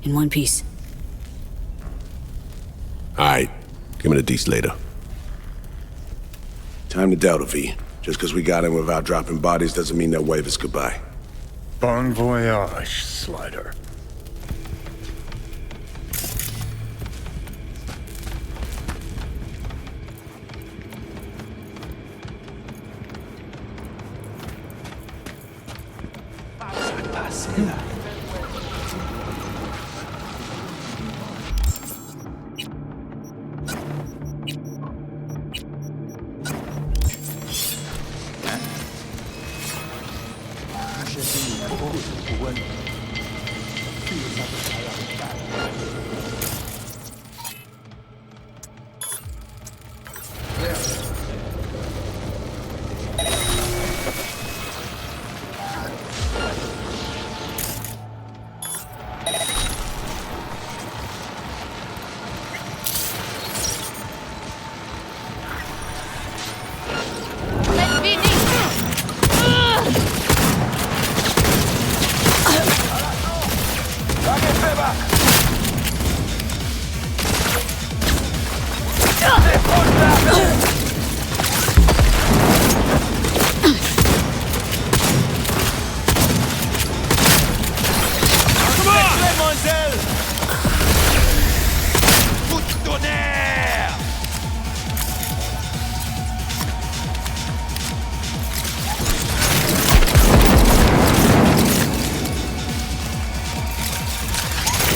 In one piece. Alright, give me the deets later. Time to Delta, V. Just because we got in without dropping bodies doesn't mean they'll wave us goodbye. Bon voyage, Slider.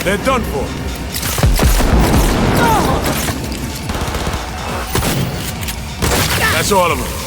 They're done for. That's all of them.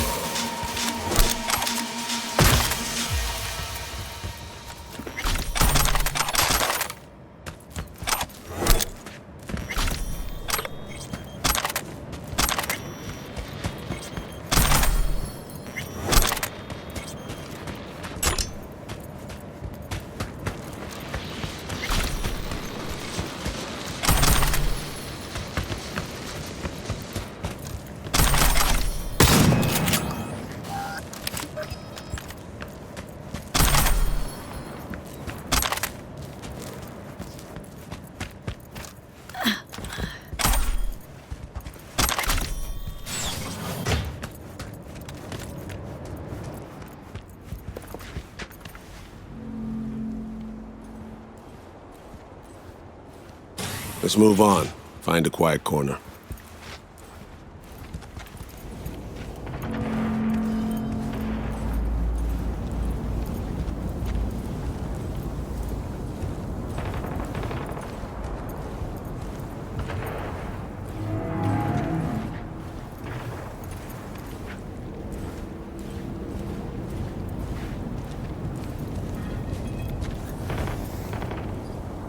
Let's move on. Find a quiet corner.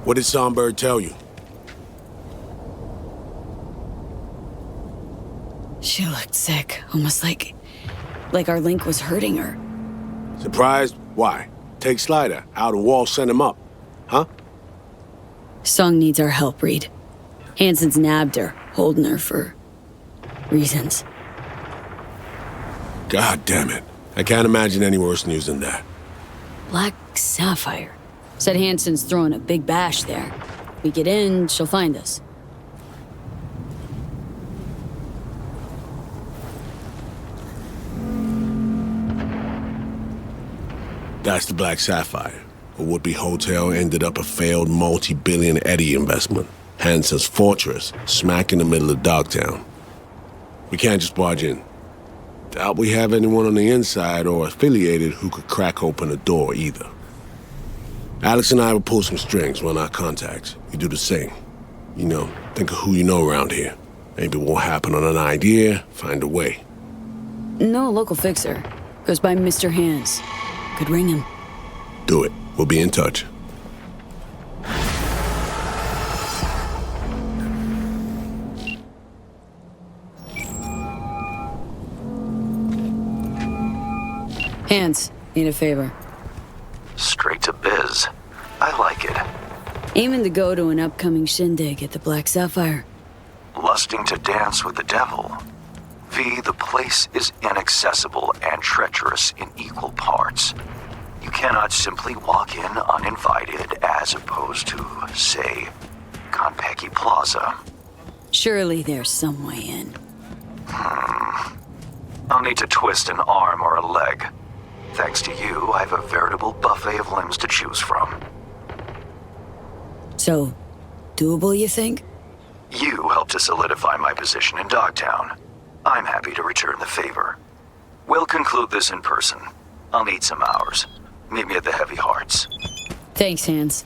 What did Songbird tell you? She looked sick, almost like our link was hurting her. Surprised? Why? Take Slider. Out of wall, send him up. Huh? Song needs our help, Reed. Hansen's nabbed her, holding her for reasons. God damn it. I can't imagine any worse news than that. Black Sapphire. Said Hansen's throwing a big bash there. We get in, she'll find us. That's the Black Sapphire. A would-be hotel ended up a failed multi-billion Eddie investment. Hansen's fortress, smack in the middle of Dogtown. We can't just barge in. Doubt we have anyone on the inside or affiliated who could crack open a door either. Alex and I will pull some strings, run our contacts. You do the same. You know, think of who you know around here. Maybe it won't happen on an idea, find a way. No local fixer. Goes by Mr. Hands. Could ring him. Do it. We'll be in touch. Hands, need a favor. Straight to biz. I like it. Aiming to go to an upcoming shindig at the Black Sapphire. Lusting to dance with the devil. V, the place is inaccessible and treacherous in equal parts. You cannot simply walk in uninvited as opposed to, say, Konpeki Plaza. Surely there's some way in. I'll need to twist an arm or a leg. Thanks to you, I have a veritable buffet of limbs to choose from. So, doable, you think? You helped to solidify my position in Dogtown. I'm happy to return the favor. We'll conclude this in person. I'll need some hours. Meet me at the Heavy Hearts. Thanks, Hans.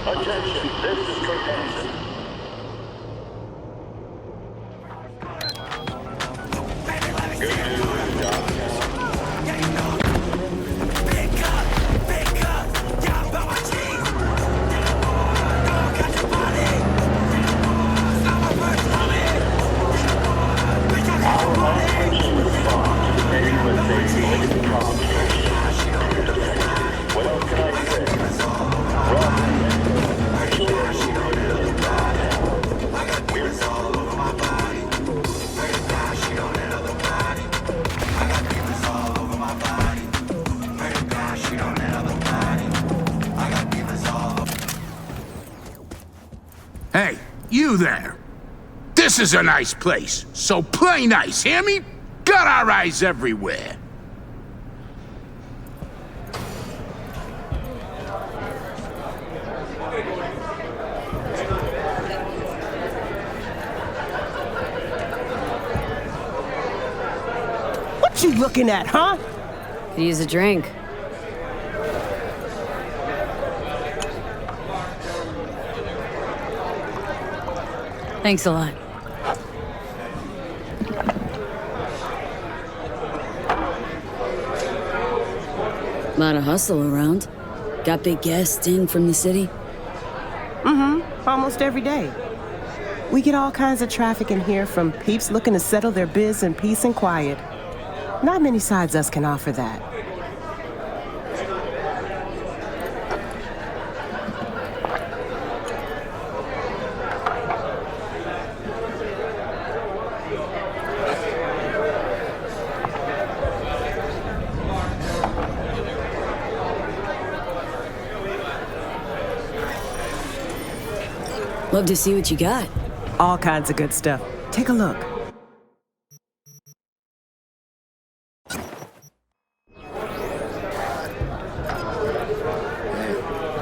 Attention, this is Kurt Hansen. Good news, Doc. You there. This is a nice place, so play nice, hear me? Got our eyes everywhere. What you looking at, huh? Could use a drink. Thanks a lot. Lot of hustle around. Got big guests in from the city? Mm-hmm. Almost every day. We get all kinds of traffic in here, from peeps looking to settle their biz in peace and quiet. Not many sides us can offer that. Love to see what you got. All kinds of good stuff. Take a look.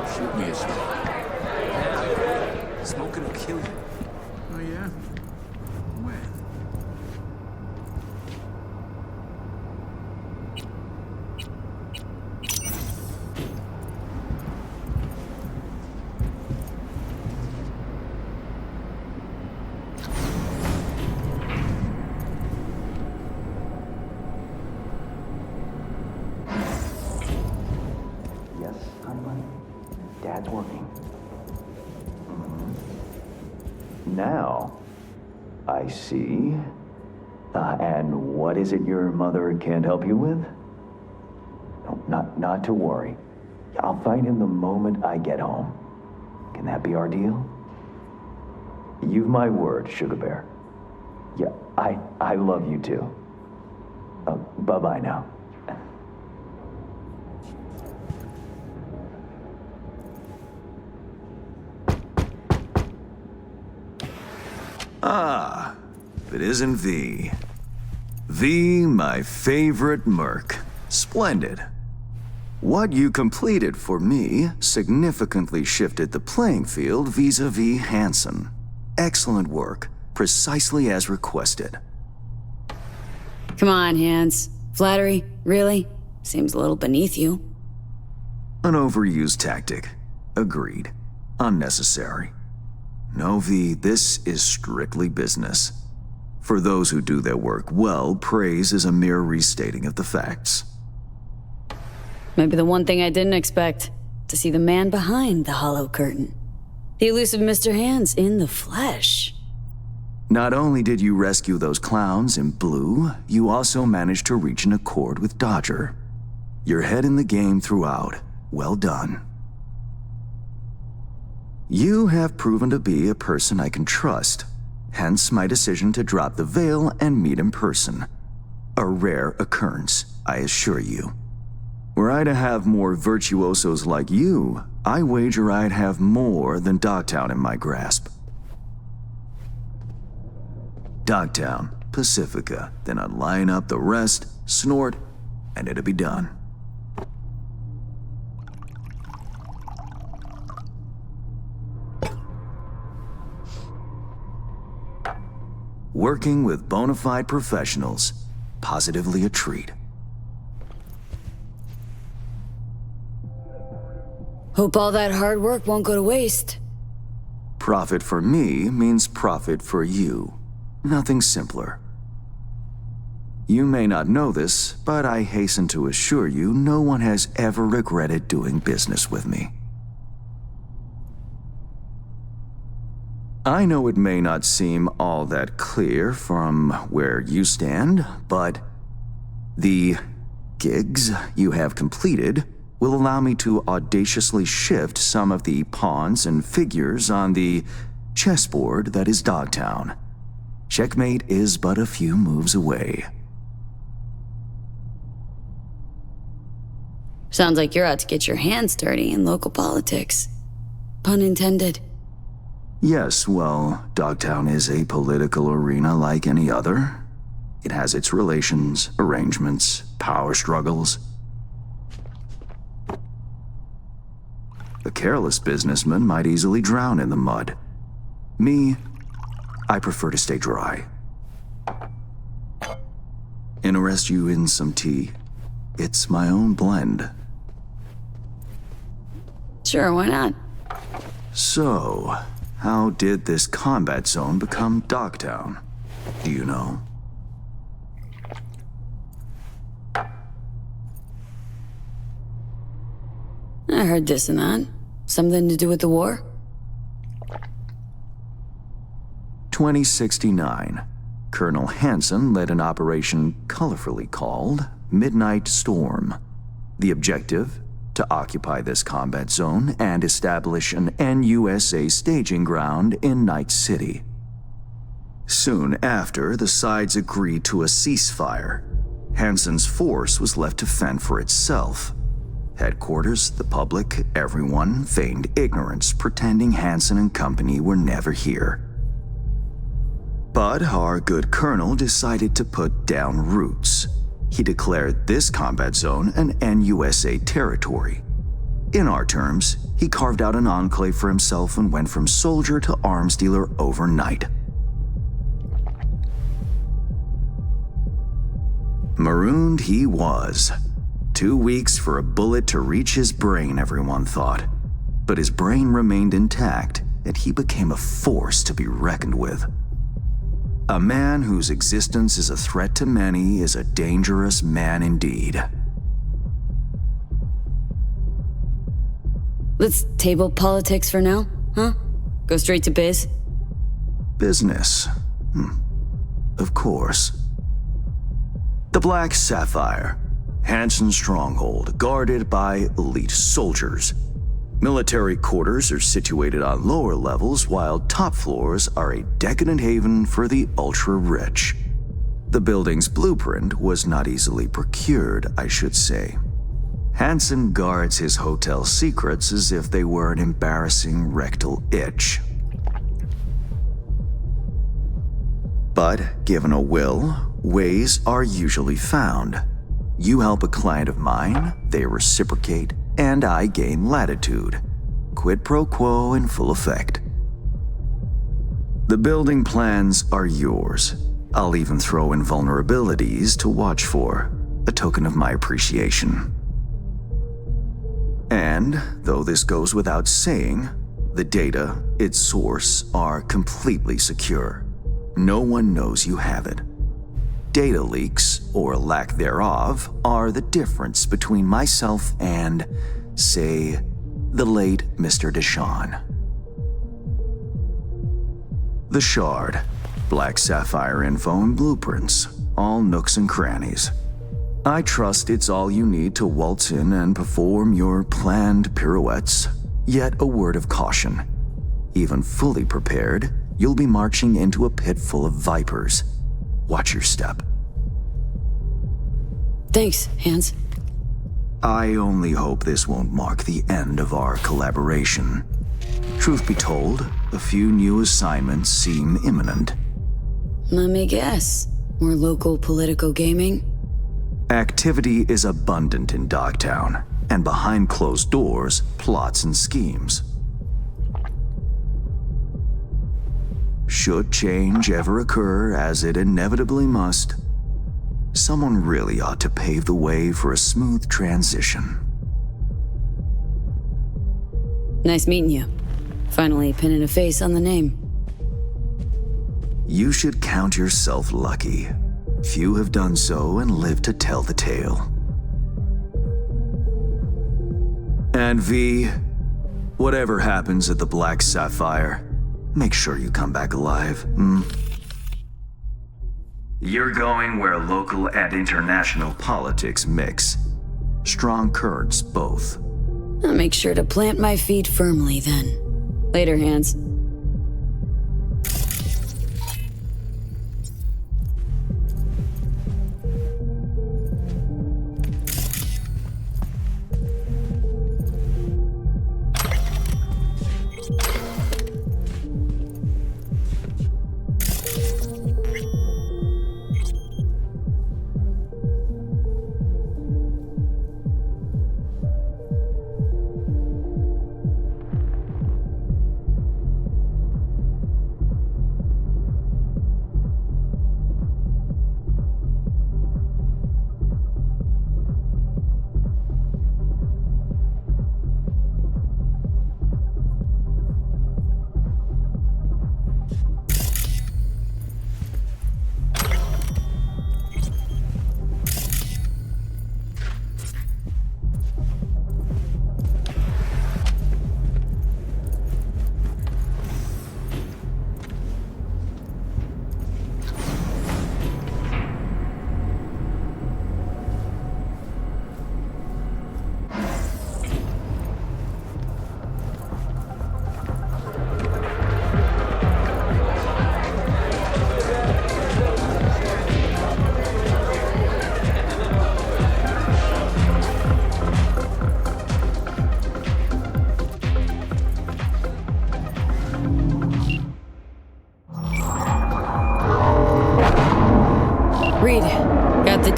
Shoot me a smoke. Smoking will kill you. Oh, yeah? When? Yes, honey. Dad's working. Now, I see. And what is it your mother can't help you with? No, not to worry. I'll find him the moment I get home. Can that be our deal? You've my word, Sugar Bear. Yeah, I love you too. Bye-bye now. Ah, if it isn't V. V, my favorite merc. Splendid. What you completed for me significantly shifted the playing field vis-a-vis Hansen. Excellent work, precisely as requested. Come on, Hans. Flattery? Really? Seems a little beneath you. An overused tactic. Agreed. Unnecessary. No, V, this is strictly business. For those who do their work well, praise is a mere restating of the facts. Maybe the one thing I didn't expect, to see the man behind the hollow curtain. The elusive Mr. Hands in the flesh. Not only did you rescue those clowns in blue, you also managed to reach an accord with Dodger. Your head in the game throughout. Well done. You have proven to be a person I can trust, hence my decision to drop the veil and meet in person. A rare occurrence, I assure you. Were I to have more virtuosos like you, I wager I'd have more than Dogtown in my grasp. Dogtown, Pacifica, then I'd line up the rest, snort, and it'd be done. Working with bona fide professionals, positively a treat. Hope all that hard work won't go to waste. Profit for me means profit for you. Nothing simpler. You may not know this, but I hasten to assure you no one has ever regretted doing business with me. I know it may not seem all that clear from where you stand, but the gigs you have completed will allow me to audaciously shift some of the pawns and figures on the chessboard that is Dogtown. Checkmate is but a few moves away. Sounds like you're out to get your hands dirty in local politics. Pun intended. Yes, well, Dogtown is a political arena like any other. It has its relations, arrangements, power struggles. A careless businessman might easily drown in the mud. Me, I prefer to stay dry. Interest you in some tea? It's my own blend. Sure, why not? So, how did this combat zone become Dogtown? Do you know? I heard this and that. Something to do with the war? 2069. Colonel Hansen led an operation colorfully called Midnight Storm. The objective? To occupy this combat zone and establish an NUSA staging ground in Night City. Soon after, the sides agreed to a ceasefire. Hansen's force was left to fend for itself. Headquarters, the public, everyone feigned ignorance, pretending Hansen and company were never here. But our good colonel decided to put down roots. He declared this combat zone an NUSA territory. In our terms, he carved out an enclave for himself and went from soldier to arms dealer overnight. Marooned he was. 2 weeks for a bullet to reach his brain, everyone thought. But his brain remained intact, and he became a force to be reckoned with. A man whose existence is a threat to many is a dangerous man indeed. Let's table politics for now, huh? Go straight to biz? Business. Of course. The Black Sapphire. Hansen's stronghold, guarded by elite soldiers. Military quarters are situated on lower levels, while top floors are a decadent haven for the ultra-rich. The building's blueprint was not easily procured, I should say. Hansen guards his hotel secrets as if they were an embarrassing rectal itch. But given a will, ways are usually found. You help a client of mine, they reciprocate, and I gain latitude. Quid pro quo in full effect. The building plans are yours. I'll even throw in vulnerabilities to watch for, a token of my appreciation. And, though this goes without saying, the data, its source, are completely secure. No one knows you have it. Data leaks, or lack thereof, are the difference between myself and, say, the late Mr. Deshawn. The Shard, Black Sapphire info and blueprints, all nooks and crannies. I trust it's all you need to waltz in and perform your planned pirouettes. Yet a word of caution. Even fully prepared, you'll be marching into a pit full of vipers. Watch your step. Thanks, Hans. I only hope this won't mark the end of our collaboration. Truth be told, a few new assignments seem imminent. Let me guess. More local political gaming? Activity is abundant in Dogtown, and behind closed doors, plots and schemes. Should change ever occur, as it inevitably must, someone really ought to pave the way for a smooth transition. Nice meeting you. Finally pinning a face on the name. You should count yourself lucky. Few have done so and lived to tell the tale. And V, whatever happens at the Black Sapphire, make sure you come back alive, You're going where local and international politics mix. Strong currents, both. I'll make sure to plant my feet firmly then. Later, Hans.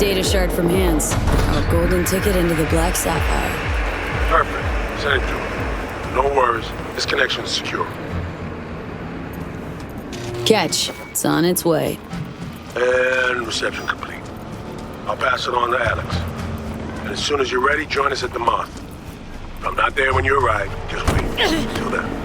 Data shard from Hands. A golden ticket into the Black Sapphire. Perfect. Send it to him. No worries. This connection's secure. Catch. It's on its way. And reception complete. I'll pass it on to Alex. And as soon as you're ready, join us at the Moth. If I'm not there when you arrive, just wait. Till then.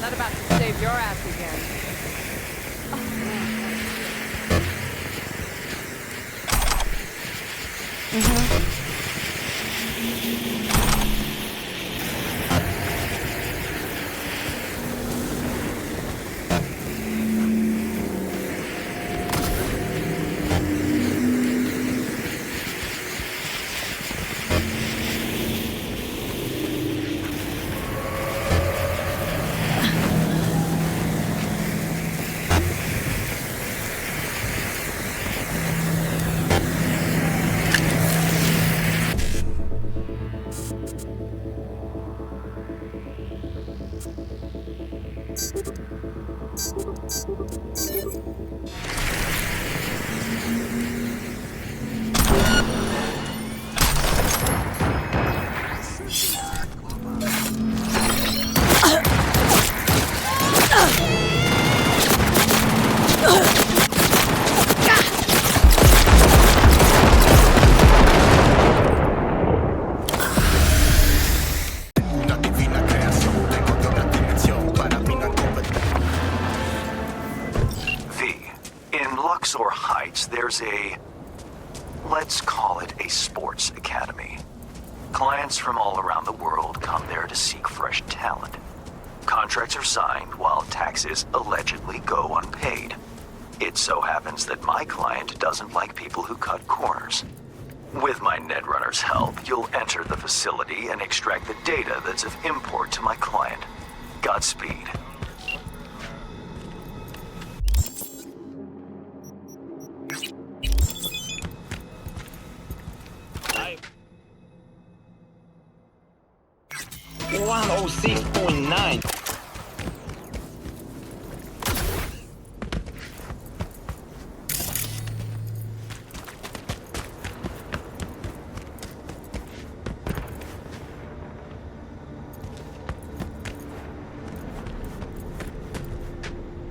Not about to save your ass again. Luxor Heights, there's let's call it a sports academy. Clients from all around the world come there to seek fresh talent. Contracts are signed while taxes allegedly go unpaid. It so happens that my client doesn't like people who cut corners. With my Netrunner's help, you'll enter the facility and extract the data that's of import to my client. Godspeed. .9.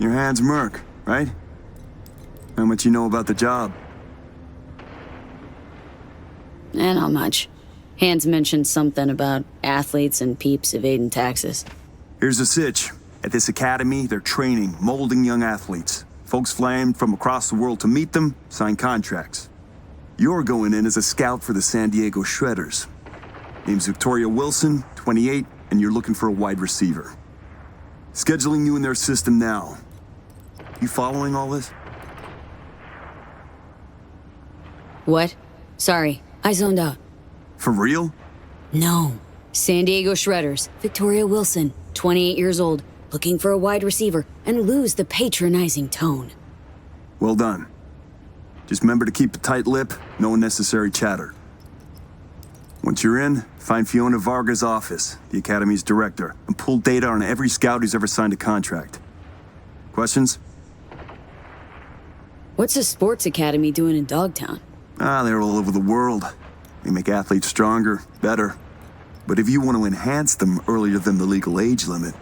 Your hand's Merc, right? How much you know about the job? Not much. Hands mentioned something about athletes and peeps evading taxes. Here's the sitch. At this academy, they're training, molding young athletes. Folks flying from across the world to meet them, sign contracts. You're going in as a scout for the San Diego Shredders. Name's Victoria Wilson, 28, and you're looking for a wide receiver. Scheduling you in their system now. You following all this? What? Sorry, I zoned out. For real? No. San Diego Shredders, Victoria Wilson, 28 years old, looking for a wide receiver, and lose the patronizing tone. Well done. Just remember to keep a tight lip, no unnecessary chatter. Once you're in, find Fiona Varga's office, the Academy's director, and pull data on every scout who's ever signed a contract. Questions? What's a sports academy doing in Dogtown? They're all over the world. They make athletes stronger, better. But if you want to enhance them earlier than the legal age limit,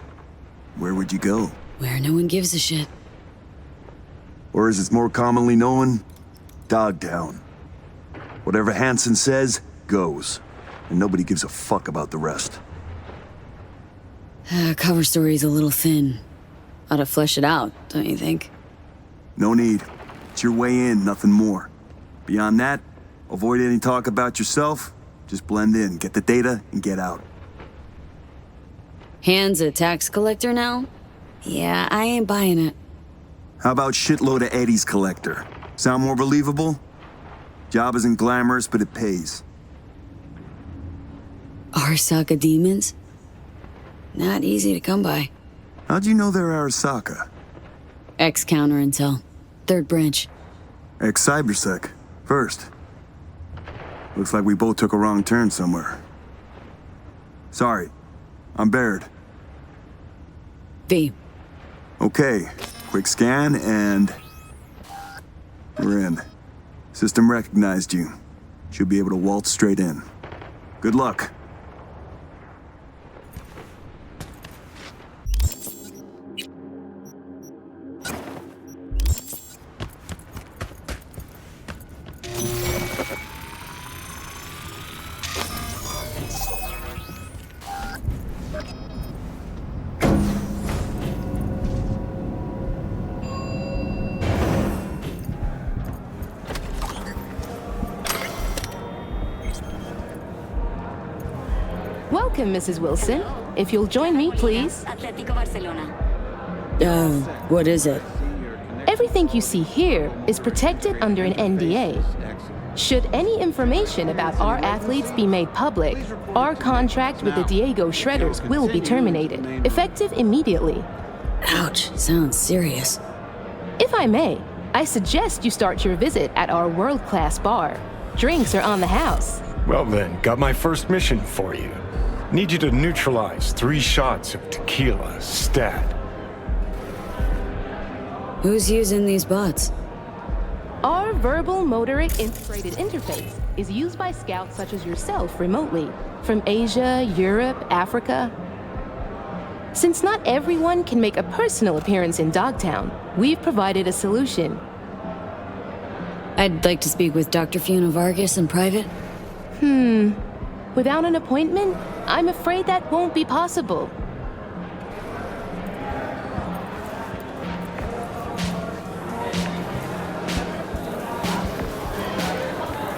where would you go? Where no one gives a shit. Or as it's more commonly known, Dogtown. Whatever Hansen says, goes. And nobody gives a fuck about the rest. Cover story's a little thin. Ought to flesh it out, don't you think? No need. It's your way in, nothing more. Beyond that, avoid any talk about yourself. Just blend in, get the data, and get out. Hands a tax collector now? Yeah, I ain't buying it. How about shitload of Eddie's collector? Sound more believable? Job isn't glamorous, but it pays. Arasaka demons? not easy to come by. How'd you know they're Arasaka? Ex-counter intel. Third branch. Ex-Cybersec. First. Looks like we both took a wrong turn somewhere. Sorry. I'm Baird. V. Okay. Quick scan and... we're in. System recognized you. Should be able to waltz straight in. Good luck. Welcome, Mrs. Wilson. If you'll join me, please. What is it? Everything you see here is protected under an NDA. Should any information about our athletes be made public, our contract with the Diego Shredders will be terminated, effective immediately. Ouch, sounds serious. If I may, I suggest you start your visit at our world-class bar. Drinks are on the house. Well then, got my first mission for you. Need you to neutralize 3 shots of tequila, stat. Who's using these bots? Our verbal motoric integrated interface is used by scouts such as yourself remotely, from Asia, Europe, Africa. Since not everyone can make a personal appearance in Dogtown, we've provided a solution. I'd like to speak with Dr. Fiona Vargas in private. Without an appointment, I'm afraid that won't be possible.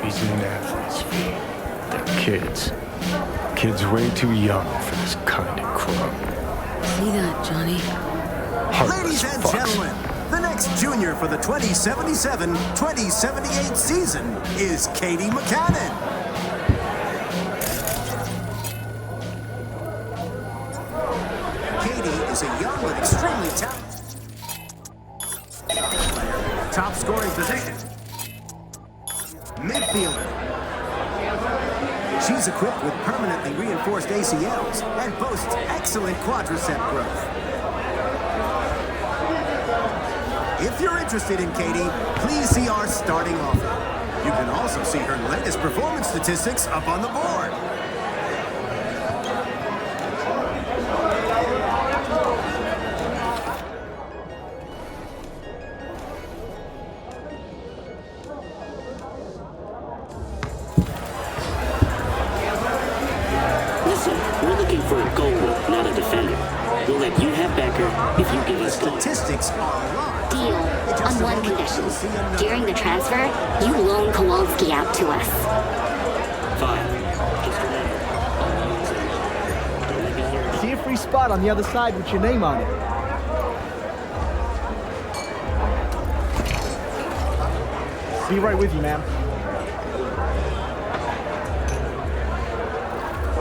These ain't athletes, V. They're kids. Kids way too young for this kind of crap. See that, Johnny? Ladies and gentlemen, the next junior for the 2077-2078 season is Katie McCannon. Katie is a young but extremely talented player, top scoring position, midfielder. She's equipped with permanently reinforced ACLs and boasts excellent quadricep growth. If you're interested in Katie, please see our starting offer. You can also see her latest performance statistics up on the board. Listen, we're looking for a goalie, not a defender. We'll let you have Becker if you give us goal. Statistics are a lot. Deal. On one condition. During the transfer, you loan Kowalski out to us. Fine. See a free spot on the other side with your name on it. Be right with you, ma'am.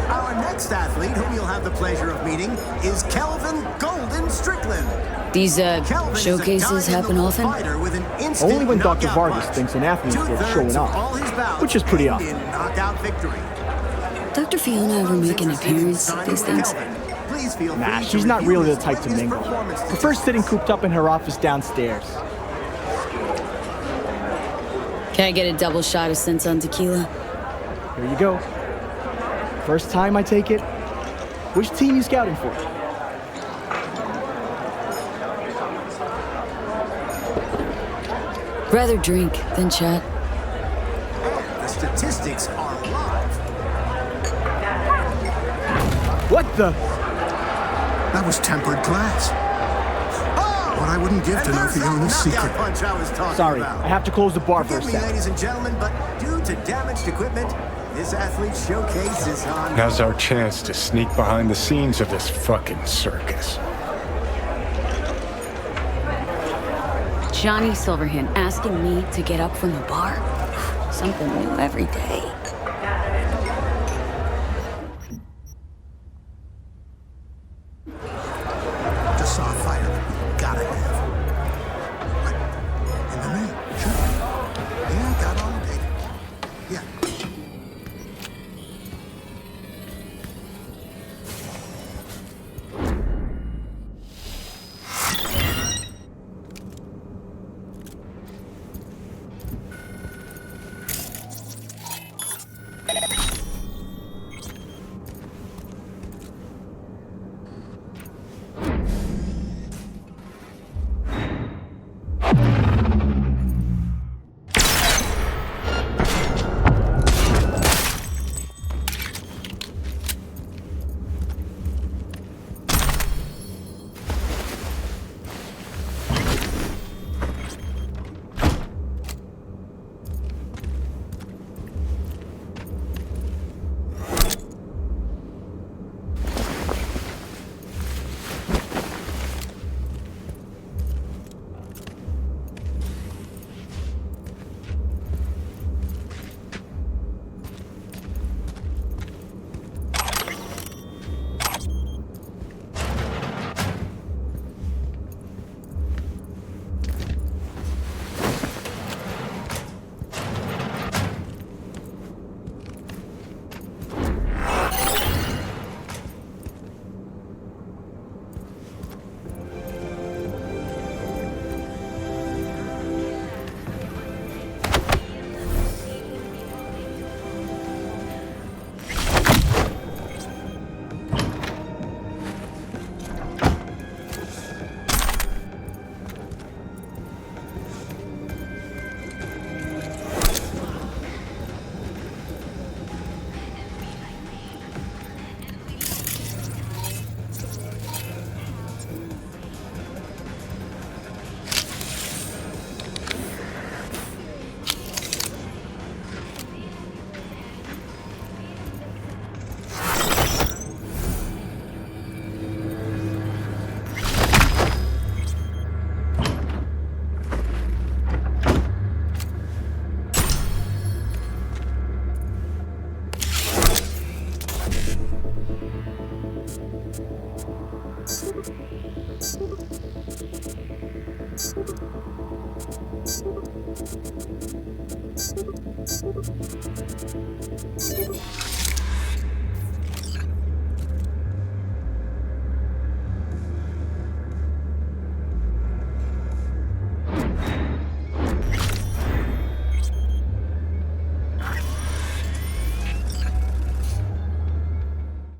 Our next athlete, whom you'll have the pleasure of meeting, is Kelvin Golden Strickland. These, showcases happen often? Only when Dr. Vargas thinks an athlete's worth showing off, which is pretty often. Dr. Fiona ever make an appearance at these things? Nah, she's not really the type to mingle. Prefers sitting cooped up in her office downstairs. Can I get a double shot of Sensun tequila? Here you go. First time, I take it. Which team you scouting for? Rather drink than chat. The statistics are live. What the? That was tempered glass. What I wouldn't give to know Fiona's secret. Sorry, I have to close the bar for a Forgive me, sec. ladies and gentlemen, but due to damaged equipment, this athlete showcase is on. Now's our chance to sneak behind the scenes of this fucking circus. Johnny Silverhand asking me to get up from the bar? Something new every day.